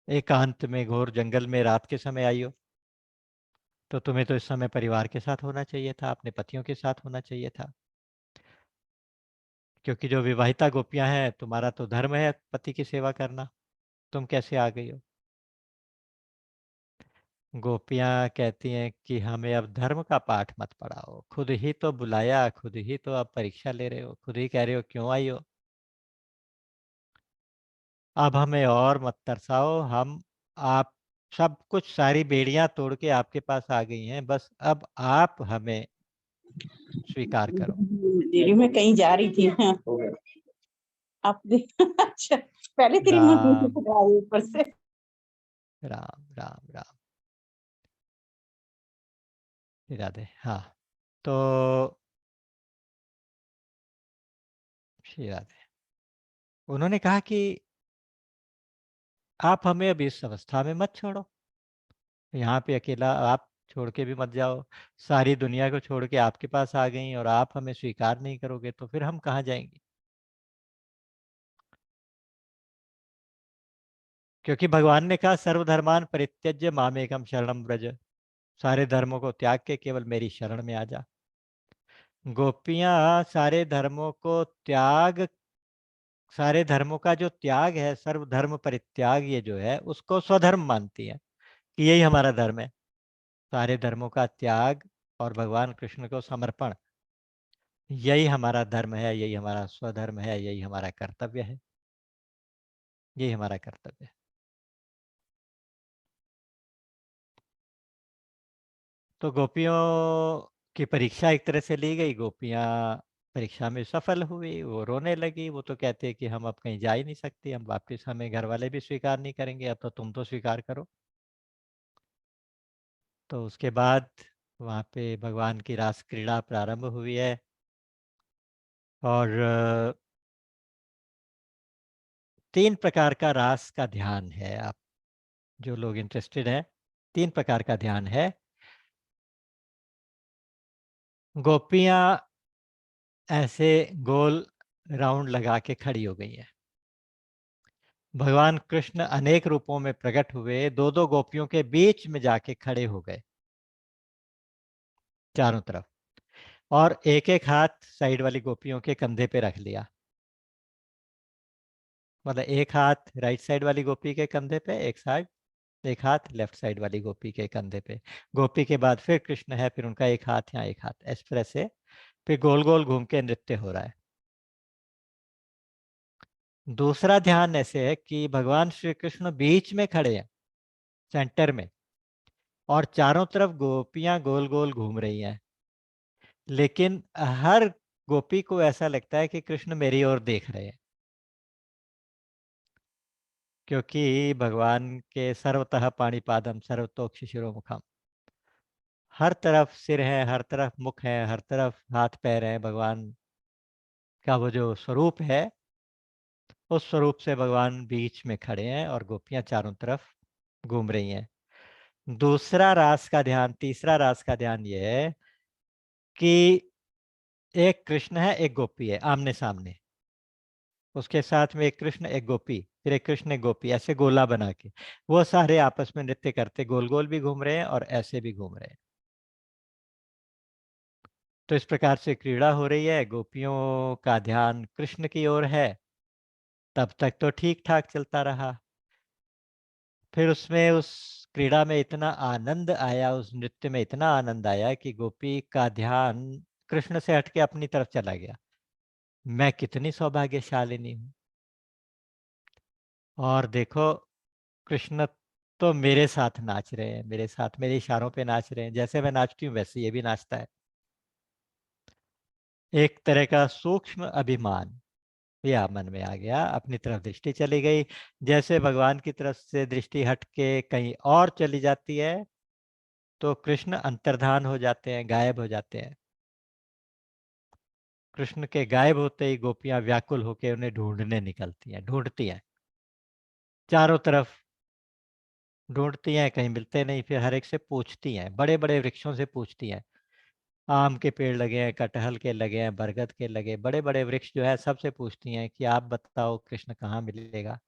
एकांत में, घोर जंगल में रात के समय आई हो। तो तुम्हें तो इस समय परिवार के साथ होना चाहिए था, अपने पतियों के साथ होना चाहिए था। क्योंकि जो विवाहिता गोपियां हैं, तुम्हारा तो धर्म है पति की सेवा करना, तुम कैसे आ गई हो? गोपियां कहती हैं कि हमें अब धर्म का पाठ मत पढ़ाओ, खुद ही तो बुलाया, खुद ही तो अब परीक्षा ले रहे हो, खुद ही कह रहे हो क्यों आई हो। अब हमें और मत तरसाओ, हम आप सब कुछ, सारी बेड़ियां तोड़ के आपके पास आ गई हैं, बस अब आप हमें स्वीकार करो। दीदी मैं कहीं जा रही थी। हाँ। आप अच्छा, पहले तेरी मम्मी को राम पकड़ा दी ऊपर से। राम राम राम। राधे। हाँ, तो श्री राधे। उन्होंने कहा कि आप हमें अब इस अवस्था में मत छोड़ो, यहाँ पे अकेला आप छोड़ के भी मत जाओ। सारी दुनिया को छोड़ के आपके पास आ गई और आप हमें स्वीकार नहीं करोगे तो फिर हम कहाँ जाएंगे? क्योंकि भगवान ने कहा, सर्वधर्मान परित्यज्य मामेकम शरणम व्रज, सारे धर्मों को त्याग के केवल मेरी शरण में आ जा। गोपियां सारे धर्मों को त्याग, सारे धर्मों का जो त्याग है, सर्वधर्म परित्याग, ये जो है उसको स्वधर्म मानती है कि यही हमारा धर्म है। सारे धर्मों का त्याग और भगवान कृष्ण को समर्पण, यही हमारा धर्म है, यही हमारा स्वधर्म है, यही हमारा कर्तव्य है, यही हमारा कर्तव्य है। तो गोपियों की परीक्षा एक तरह से ली गई, गोपियां परीक्षा में सफल हुई, वो रोने लगी, वो तो कहते हैं कि हम अब कहीं जा ही नहीं सकती, हम वापस, हमें घर वाले भी स्वीकार नहीं करेंगे, अब तो तुम तो स्वीकार करो। तो उसके बाद वहाँ पे भगवान की रास क्रीड़ा प्रारंभ हुई है। और 3 प्रकार का रास का ध्यान है, आप जो लोग इंटरेस्टेड हैं, 3 प्रकार का ध्यान है। गोपियां ऐसे गोल राउंड लगा के खड़ी हो गई है। भगवान कृष्ण अनेक रूपों में प्रकट हुए, दो दो गोपियों के बीच में जाके खड़े हो गए चारों तरफ। और एक एक हाथ साइड वाली गोपियों के कंधे पे रख लिया। मतलब एक हाथ राइट साइड वाली गोपी के कंधे पे, एक हाथ लेफ्ट साइड वाली गोपी के कंधे पे। गोपी के बाद फिर कृष्ण है, फिर उनका एक हाथ यहाँ एक हाथ, इस तरह से फिर गोल गोल घूम के नृत्य हो रहा है। दूसरा ध्यान ऐसे है कि भगवान श्री कृष्ण बीच में खड़े हैं, सेंटर में, और चारों तरफ गोपियां गोल गोल घूम रही हैं। लेकिन हर गोपी को ऐसा लगता है कि कृष्ण मेरी ओर देख रहे हैं, क्योंकि भगवान के सर्वतः पाणिपादम सर्वतोक्ष शिरोमुखम, हर तरफ सिर है, हर तरफ मुख है, हर तरफ हाथ पैर है। भगवान का वो जो स्वरूप है, उस स्वरूप से भगवान बीच में खड़े हैं और गोपियां चारों तरफ घूम रही हैं। दूसरा रास का ध्यान, तीसरा रास का ध्यान ये है कि एक कृष्ण है, एक गोपी है आमने सामने, उसके साथ में एक कृष्ण एक गोपी, फिर एक कृष्ण एक गोपी, ऐसे गोला बना के वो सारे आपस में नृत्य करते, गोल गोल भी घूम रहे हैं और ऐसे भी घूम रहे हैं। तो इस प्रकार से क्रीड़ा हो रही है, गोपियों का ध्यान कृष्ण की ओर है। तब तक तो ठीक ठाक चलता रहा। फिर उसमें उस क्रीड़ा में इतना आनंद आया, उस नृत्य में इतना आनंद आया कि गोपी का ध्यान कृष्ण से हटके अपनी तरफ चला गया। मैं कितनी सौभाग्यशालिनी हूँ। और देखो, कृष्ण तो मेरे साथ नाच रहे हैं, मेरे साथ मेरे इशारों पे नाच रहे हैं, जैसे मैं नाचती हूँ वैसे ये भी नाचता है। एक तरह का सूक्ष्म अभिमान या मन में आ गया, अपनी तरफ दृष्टि चली गई। जैसे भगवान की तरफ से दृष्टि हट के कहीं और चली जाती है, तो कृष्ण अंतर्धान हो जाते हैं, गायब हो जाते हैं। कृष्ण के गायब होते ही गोपियां व्याकुल होकर उन्हें ढूंढने निकलती हैं, ढूंढती हैं, चारों तरफ ढूंढती हैं, कहीं मिलते नहीं। फिर हर एक से पूछती हैं, बड़े बड़े वृक्षों से पूछती हैं। आम के पेड़ लगे हैं, कटहल के लगे हैं, बरगद के लगे, बड़े बड़े वृक्ष जो है सबसे पूछती हैं कि आप बताओ कृष्ण कहाँ मिलेगा।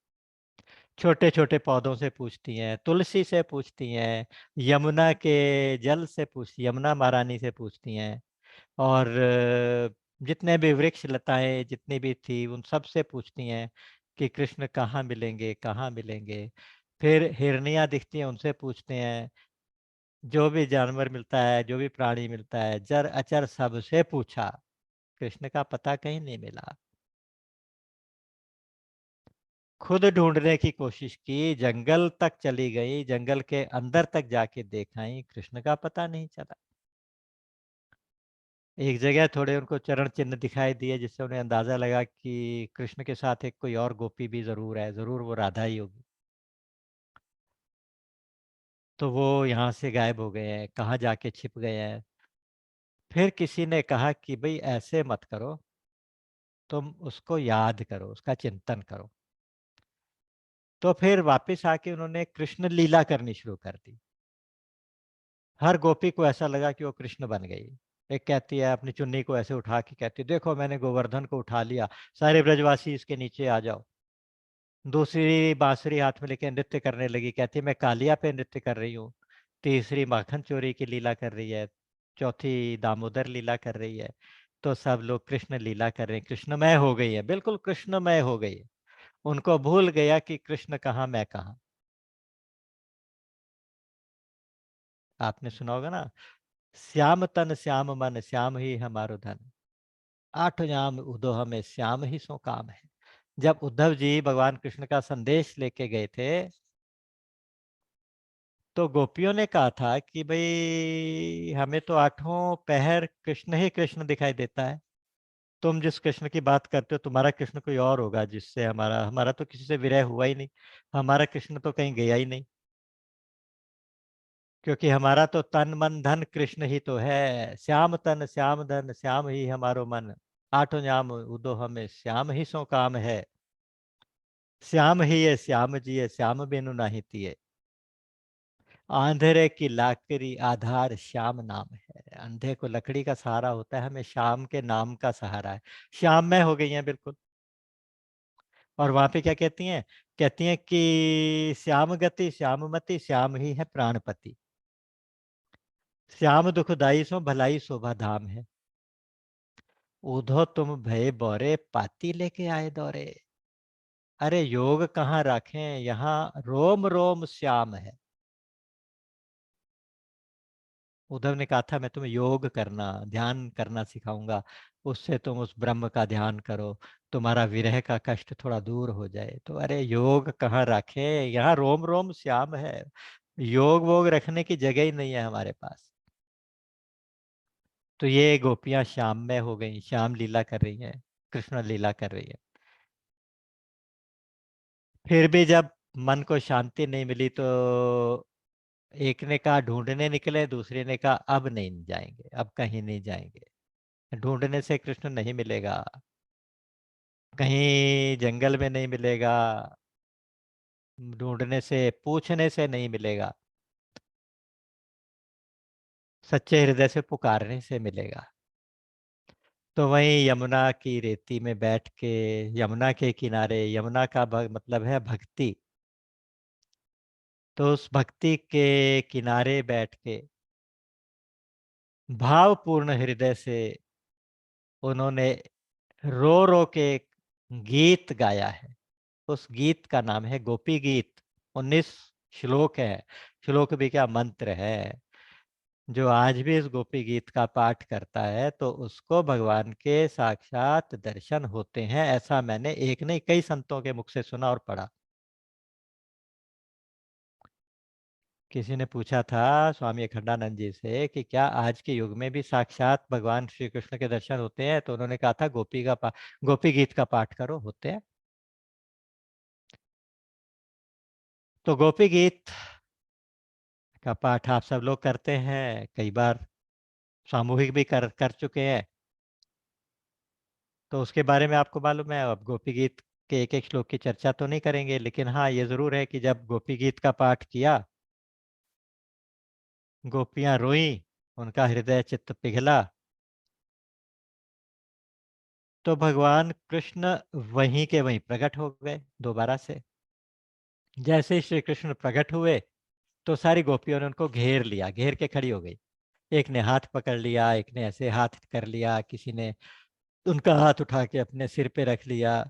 छोटे छोटे पौधों से पूछती हैं, तुलसी से पूछती हैं, यमुना के जल से पूछती, यमुना महारानी से पूछती हैं। और जितने भी वृक्ष लताएं जितनी भी थी उन सब से पूछती हैं कि कृष्ण कहाँ मिलेंगे, कहाँ मिलेंगे। फिर हिरनियाँ दिखती हैं, उनसे पूछते हैं। जो भी जानवर मिलता है, जो भी प्राणी मिलता है, जर अचर सबसे पूछा, कृष्ण का पता कहीं नहीं मिला। खुद ढूंढने की कोशिश की, जंगल तक चली गई, जंगल के अंदर तक जाके देखा ही कृष्ण का पता नहीं चला। एक जगह थोड़े उनको चरण चिन्ह दिखाई दिए, जिससे उन्हें अंदाजा लगा कि कृष्ण के साथ एक कोई और गोपी भी जरूर है, जरूर वो राधा ही होगी। तो वो यहाँ से गायब हो गए हैं, कहाँ जाके छिप गए हैं। फिर किसी ने कहा कि भाई ऐसे मत करो, तुम उसको याद करो, उसका चिंतन करो। तो फिर वापस आके उन्होंने कृष्ण लीला करनी शुरू कर दी। हर गोपी को ऐसा लगा कि वो कृष्ण बन गई। एक कहती है, अपनी चुन्नी को ऐसे उठा के कहती है, देखो मैंने गोवर्धन को उठा लिया, सारे ब्रजवासी इसके नीचे आ जाओ। दूसरी बांसुरी हाथ में लेके नृत्य करने लगी, कहती है मैं कालिया पे नृत्य कर रही हूँ। तीसरी माखन चोरी की लीला कर रही है। चौथी दामोदर लीला कर रही है। तो सब लोग कृष्ण लीला कर रहे हैं, कृष्णमय हो गई है, बिल्कुल कृष्णमय हो गई है। उनको भूल गया कि कृष्ण कहाँ मैं कहाँ। आपने सुना होगा ना, श्याम तन श्याम मन श्याम ही हमारो धन, आठ जाम उदोह में श्याम ही सो काम है। जब उद्धव जी भगवान कृष्ण का संदेश लेके गए थे, तो गोपियों ने कहा था कि भाई हमें तो आठों पहर कृष्ण ही कृष्ण दिखाई देता है। तुम जिस कृष्ण की बात करते हो, तुम्हारा कृष्ण कोई और होगा जिससे हमारा हमारा तो किसी से विरह हुआ ही नहीं। हमारा कृष्ण तो कहीं गया ही नहीं, क्योंकि हमारा तो तन मन धन कृष्ण ही तो है। श्याम तन श्याम धन श्याम ही हमारो मन, आठों जाम उदो हमें श्याम ही सो काम है। श्याम ही है श्याम जी है, श्याम बिनु नाही तिये, आंधेरे की लाकड़ी आधार श्याम नाम है। अंधे को लकड़ी का सहारा होता है, हमें श्याम के नाम का सहारा है। श्याम में हो गई हैं बिल्कुल। और वहां पे क्या कहती हैं, कहती हैं कि श्याम गति श्याममति श्याम ही है प्राणपति, श्याम दुखदाई सो भलाई शोभा धाम है। ऊधो तुम भये बोरे, पाती लेके आए दौरे। अरे योग कहाँ रखें, यहाँ रोम रोम श्याम है। उद्धव ने कहा था मैं तुम्हें योग करना, ध्यान करना सिखाऊंगा, उससे तुम उस ब्रह्म का ध्यान करो, तुम्हारा विरह का कष्ट थोड़ा दूर हो जाए। तो अरे योग कहाँ रखे, यहाँ रोम रोम श्याम है। योग वोग रखने की जगह ही नहीं है हमारे पास। तो ये गोपियां श्याम में हो गई, श्याम लीला कर रही हैं, कृष्ण लीला कर रही है। फिर भी जब मन को शांति नहीं मिली तो एक ने कहा ढूंढने निकले, दूसरे ने कहा अब नहीं जाएंगे, अब कहीं नहीं जाएंगे, ढूंढने से कृष्ण नहीं मिलेगा, कहीं जंगल में नहीं मिलेगा, ढूंढने से पूछने से नहीं मिलेगा, सच्चे हृदय से पुकारने से मिलेगा। तो वहीं यमुना की रेती में बैठ के, यमुना के किनारे, यमुना का मतलब है भक्ति, तो उस भक्ति के किनारे बैठ के भावपूर्ण हृदय से उन्होंने रो रो के गीत गाया है। उस गीत का नाम है गोपी गीत। 19 श्लोक है, श्लोक भी क्या मंत्र है। जो आज भी इस गोपी गीत का पाठ करता है तो उसको भगवान के साक्षात दर्शन होते हैं, ऐसा मैंने एक नहीं कई संतों के मुख से सुना और पढ़ा। किसी ने पूछा था स्वामी अखंडानंद जी से कि क्या आज के युग में भी साक्षात भगवान श्री कृष्ण के दर्शन होते हैं, तो उन्होंने कहा था गोपी गीत का पाठ करो, होते हैं। तो गोपी गीत का पाठ आप सब लोग करते हैं, कई बार सामूहिक भी कर कर चुके हैं, तो उसके बारे में आपको मालूम है। अब गोपी गीत के एक एक श्लोक की चर्चा तो नहीं करेंगे, लेकिन हाँ ये जरूर है कि जब गोपी गीत का पाठ किया, गोपियां रोई, उनका हृदय चित्त पिघला, तो भगवान कृष्ण वहीं के वहीं प्रकट हो गए दोबारा से। जैसे ही श्री कृष्ण प्रकट हुए तो सारी गोपियों ने उनको घेर लिया, घेर के खड़ी हो गई। एक ने हाथ पकड़ लिया, एक ने ऐसे हाथ कर लिया, किसी ने उनका हाथ उठा के अपने सिर पे रख लिया,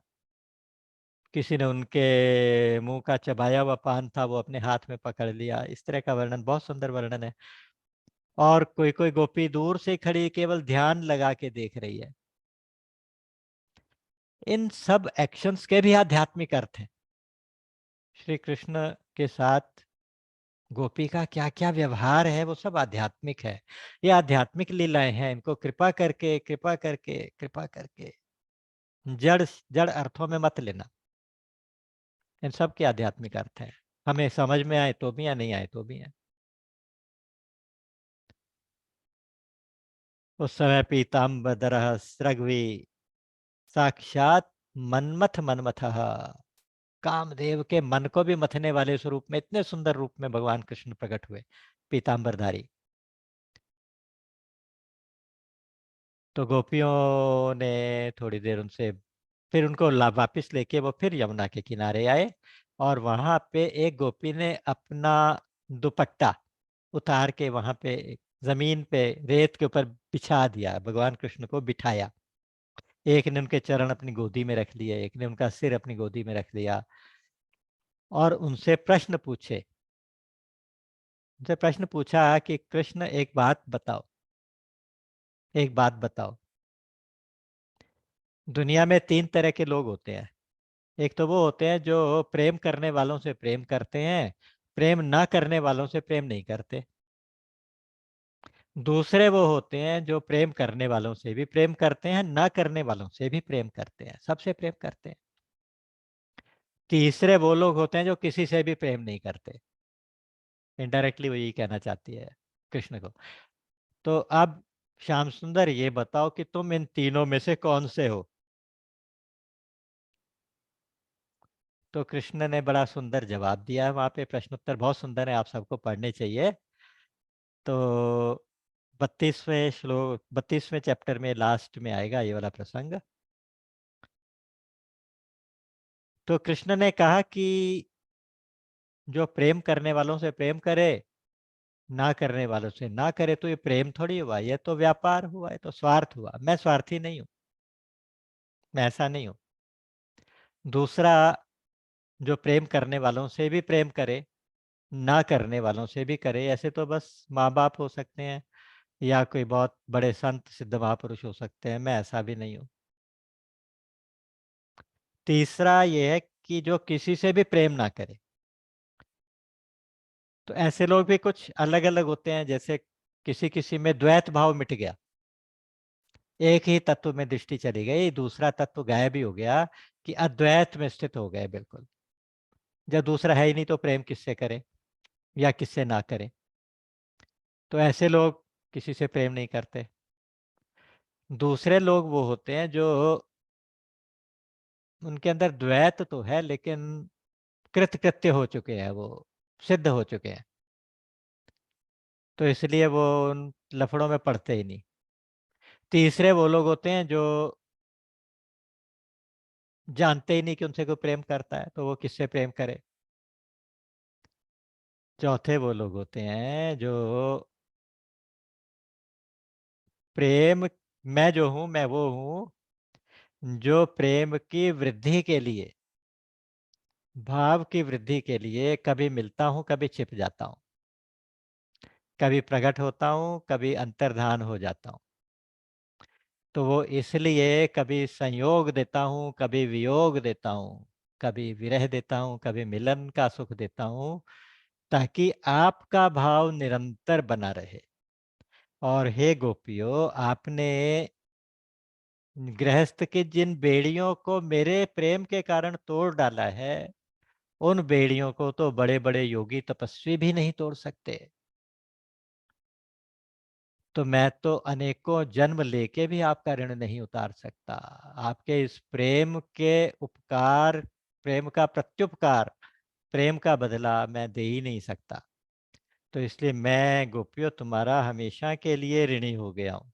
किसी ने उनके मुंह का चबाया हुआ पान था वो अपने हाथ में पकड़ लिया। इस तरह का वर्णन, बहुत सुंदर वर्णन है। और कोई कोई गोपी दूर से खड़ी केवल ध्यान लगा के देख रही है। इन सब एक्शंस के भी आध्यात्मिक अर्थ हैं। श्री कृष्ण के साथ गोपी का क्या क्या व्यवहार है वो सब आध्यात्मिक है। ये आध्यात्मिक लीलाएं हैं, इनको कृपा करके कृपा करके कृपा करके जड़ जड़ अर्थों में मत लेना। इन सब के आध्यात्मिक अर्थ है, हमें समझ में आए तो भी या नहीं आए तो भी है। उस समय पीताम्बर सृग्वी साक्षात मन्मथ मनमथ, कामदेव के मन को भी मथने वाले स्वरूप में, इतने सुंदर रूप में भगवान कृष्ण प्रकट हुए पीताम्बरधारी। तो गोपियों ने थोड़ी देर उनसे, फिर उनको वापिस लेके वो फिर यमुना के किनारे आए, और वहां पे एक गोपी ने अपना दुपट्टा उतार के वहां पे जमीन पे रेत के ऊपर बिछा दिया, भगवान कृष्ण को बिठाया। एक ने उनके चरण अपनी गोदी में रख लिए, एक ने उनका सिर अपनी गोदी में रख लिया, और उनसे प्रश्न पूछे। उनसे प्रश्न पूछा कि कृष्ण एक बात बताओ, एक बात बताओ, दुनिया में 3 तरह के लोग होते हैं। एक तो वो होते हैं जो प्रेम करने वालों से प्रेम करते हैं, प्रेम ना करने वालों से प्रेम नहीं करते। दूसरे वो होते हैं जो प्रेम करने वालों से भी प्रेम करते हैं, ना करने वालों से भी प्रेम करते हैं, सबसे प्रेम करते हैं। तीसरे वो लोग होते हैं जो किसी से भी प्रेम नहीं करते। इनडायरेक्टली वो यही कहना चाहती है कृष्ण को। तो अब श्याम सुंदर ये बताओ कि तुम इन तीनों में से कौन से हो। तो कृष्ण ने बड़ा सुंदर जवाब दिया है वहां पे, प्रश्नोत्तर बहुत सुंदर है, आप सबको पढ़ने चाहिए। तो 32वें चैप्टर में लास्ट में आएगा ये वाला प्रसंग। तो कृष्ण ने कहा कि जो प्रेम करने वालों से प्रेम करे, ना करने वालों से ना करे, तो ये प्रेम थोड़ी हुआ, ये तो व्यापार हुआ, ये तो स्वार्थ हुआ। मैं स्वार्थी नहीं हूं। मैं ऐसा नहीं हूँ। दूसरा, जो प्रेम करने वालों से भी प्रेम करे, ना करने वालों से भी करे, ऐसे तो बस माँ-बाप हो सकते हैं या कोई बहुत बड़े संत सिद्ध महापुरुष हो सकते हैं, मैं ऐसा भी नहीं हूँ। तीसरा ये है कि जो किसी से भी प्रेम ना करे। तो ऐसे लोग भी कुछ अलग-अलग होते हैं, जैसे किसी-किसी में द्वैत भाव मिट गया। एक ही तत्व में दृष्टि चली गई, दूसरा तत्व गायब ही हो गया कि अद्वैत में स्थित हो गए बिल्कुल। जब दूसरा है ही नहीं तो प्रेम किससे करें या किससे ना करें? तो ऐसे लोग किसी से प्रेम नहीं करते। दूसरे लोग वो होते हैं जो उनके अंदर द्वैत तो है लेकिन कृतकृत्य हो चुके हैं वो, सिद्ध हो चुके हैं। तो इसलिए वो उन लफड़ों में पड़ते ही नहीं। तीसरे वो लोग होते हैं जो जानते ही नहीं कि उनसे कोई प्रेम करता है, तो वो किससे प्रेम करे? चौथे वो लोग होते हैं जो प्रेम मैं जो हूँ, मैं वो हूँ, जो प्रेम की वृद्धि के लिए, भाव की वृद्धि के लिए कभी मिलता हूँ, कभी छिप जाता हूँ। कभी प्रकट होता हूँ, कभी अंतर्धान हो जाता हूँ। तो वो इसलिए कभी संयोग देता हूँ, कभी वियोग देता हूँ, कभी विरह देता हूँ, कभी मिलन का सुख देता हूँ, ताकि आपका भाव निरंतर बना रहे। और हे गोपियों, आपने गृहस्थ की जिन बेड़ियों को मेरे प्रेम के कारण तोड़ डाला है, उन बेड़ियों को तो बड़े-बड़े योगी तपस्वी भी नहीं तोड़ सकते। तो मैं तो अनेकों जन्म लेके भी आपका ऋण नहीं उतार सकता। आपके इस प्रेम के उपकार, प्रेम का प्रत्युपकार, प्रेम का बदला मैं दे ही नहीं सकता। तो इसलिए मैं गोपियों तुम्हारा हमेशा के लिए ऋणी हो गया हूँ।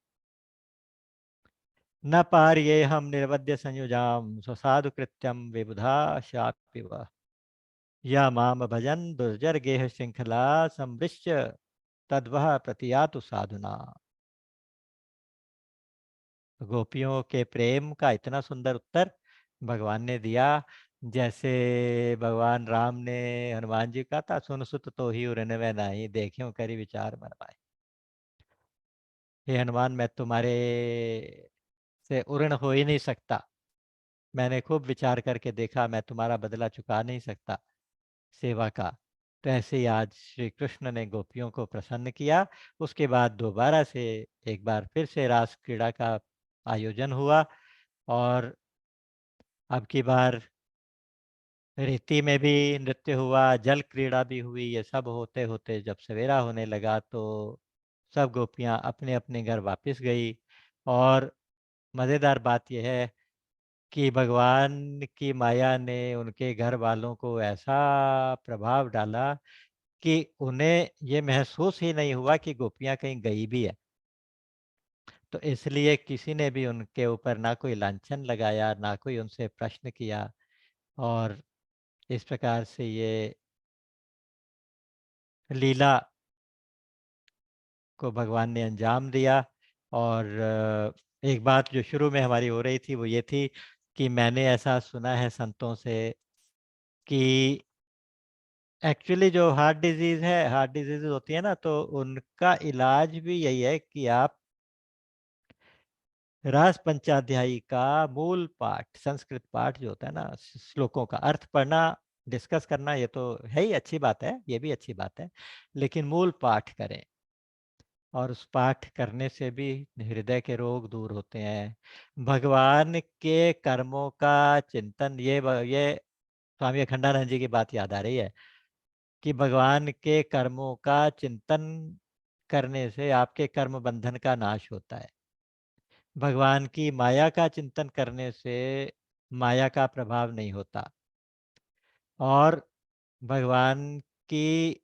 न पार्येऽहं निर्वद्य संयुजां स्वसाधु कृत्यं विबुधा शापिव। या माम भजन दुर्जर गेह श्रृंखला संवृश्य तद्वः प्रतियातु साधुना। गोपियों के प्रेम का इतना सुंदर उत्तर भगवान ने दिया, जैसे भगवान राम ने हनुमान जी का था, सुन सुत तो ही उरन में नाही, देख्यो करि विचार मन माहि। हे हनुमान, मैं तुम्हारे से उऋण हो ही नहीं सकता। मैंने खूब विचार करके देखा, मैं तुम्हारा बदला चुका नहीं सकता सेवा का। तो ऐसे ही आज श्री कृष्ण ने गोपियों को प्रसन्न किया। उसके बाद दोबारा से एक बार फिर से रास क्रीड़ा का आयोजन हुआ और अब की बार रेती में भी नृत्य हुआ, जल क्रीड़ा भी हुई। ये सब होते-होते जब सवेरा होने लगा तो सब गोपियाँ अपने-अपने घर वापस गई और मज़ेदार बात ये है कि भगवान की माया ने उनके घर वालों को ऐसा प्रभाव डाला कि उन्हें ये महसूस ही नहीं हुआ कि गोपियाँ कहीं गई भी है। तो इसलिए किसी ने भी उनके ऊपर ना कोई लांछन लगाया, ना कोई उनसे प्रश्न किया और इस प्रकार से ये लीला को भगवान ने अंजाम दिया। और एक बात जो शुरू में हमारी हो रही थी वो ये थी कि मैंने ऐसा सुना है संतों से कि एक्चुअली जो हार्ट डिज़ीज़ होती है ना, तो उनका इलाज भी यही है कि आप रास पंचाध्यायी का मूल पाठ, संस्कृत पाठ जो होता है ना, श्लोकों का अर्थ पढ़ना, डिस्कस करना, ये तो है ही अच्छी बात है, ये भी अच्छी बात है। लेकिन मूल पाठ करें और उस पाठ करने से भी हृदय के रोग दूर होते हैं। भगवान के कर्मों का चिंतन, ये स्वामी अखंडानंद जी की बात याद आ रही है कि भगवान के कर्मों का चिंतन करने से आपके कर्म बंधन का नाश होता है। भगवान की माया का चिंतन करने से माया का प्रभाव नहीं होता और भगवान की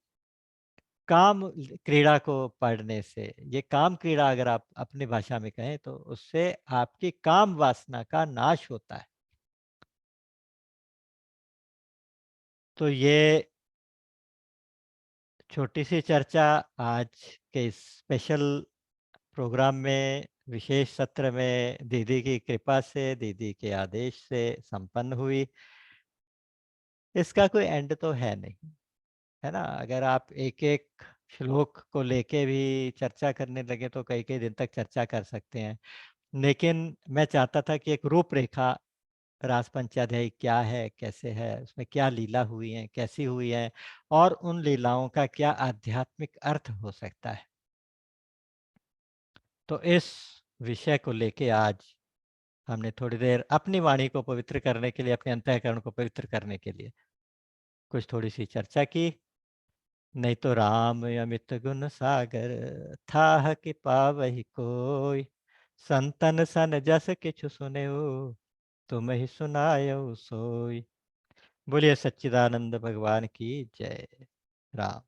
काम क्रीड़ा को पढ़ने से, ये काम क्रीड़ा अगर आप अपनी भाषा में कहें तो उससे आपकी काम वासना का नाश होता है। तो ये छोटी सी चर्चा आज के इस स्पेशल प्रोग्राम में विशेष सत्र में दीदी की कृपा से, दीदी के आदेश से संपन्न हुई। इसका कोई एंड तो है नहीं, है ना? अगर आप एक-एक श्लोक को लेके भी चर्चा करने लगे तो कई-कई दिन तक चर्चा कर सकते हैं। लेकिन मैं चाहता था कि एक रूपरेखा रास पंचाध्यायी क्या है, कैसे है, उसमें क्या लीला हुई है, कैसी हुई है और उन लीलाओं का क्या आध्यात्मिक अर्थ हो सकता है। तो इस विषय को लेके आज हमने थोड़ी देर अपनी वाणी को पवित्र करने के लिए, अपने अंतःकरण को पवित्र करने के लिए कुछ थोड़ी-सी चर्चा की। नहीं तो राम अमित गुण सागर, थाह कि पावहि कोई। संतन सन जस किछु सुनेउ, तुम ही सुनायऊ सोई। बोलिए सच्चिदानंद भगवान की जय। राम।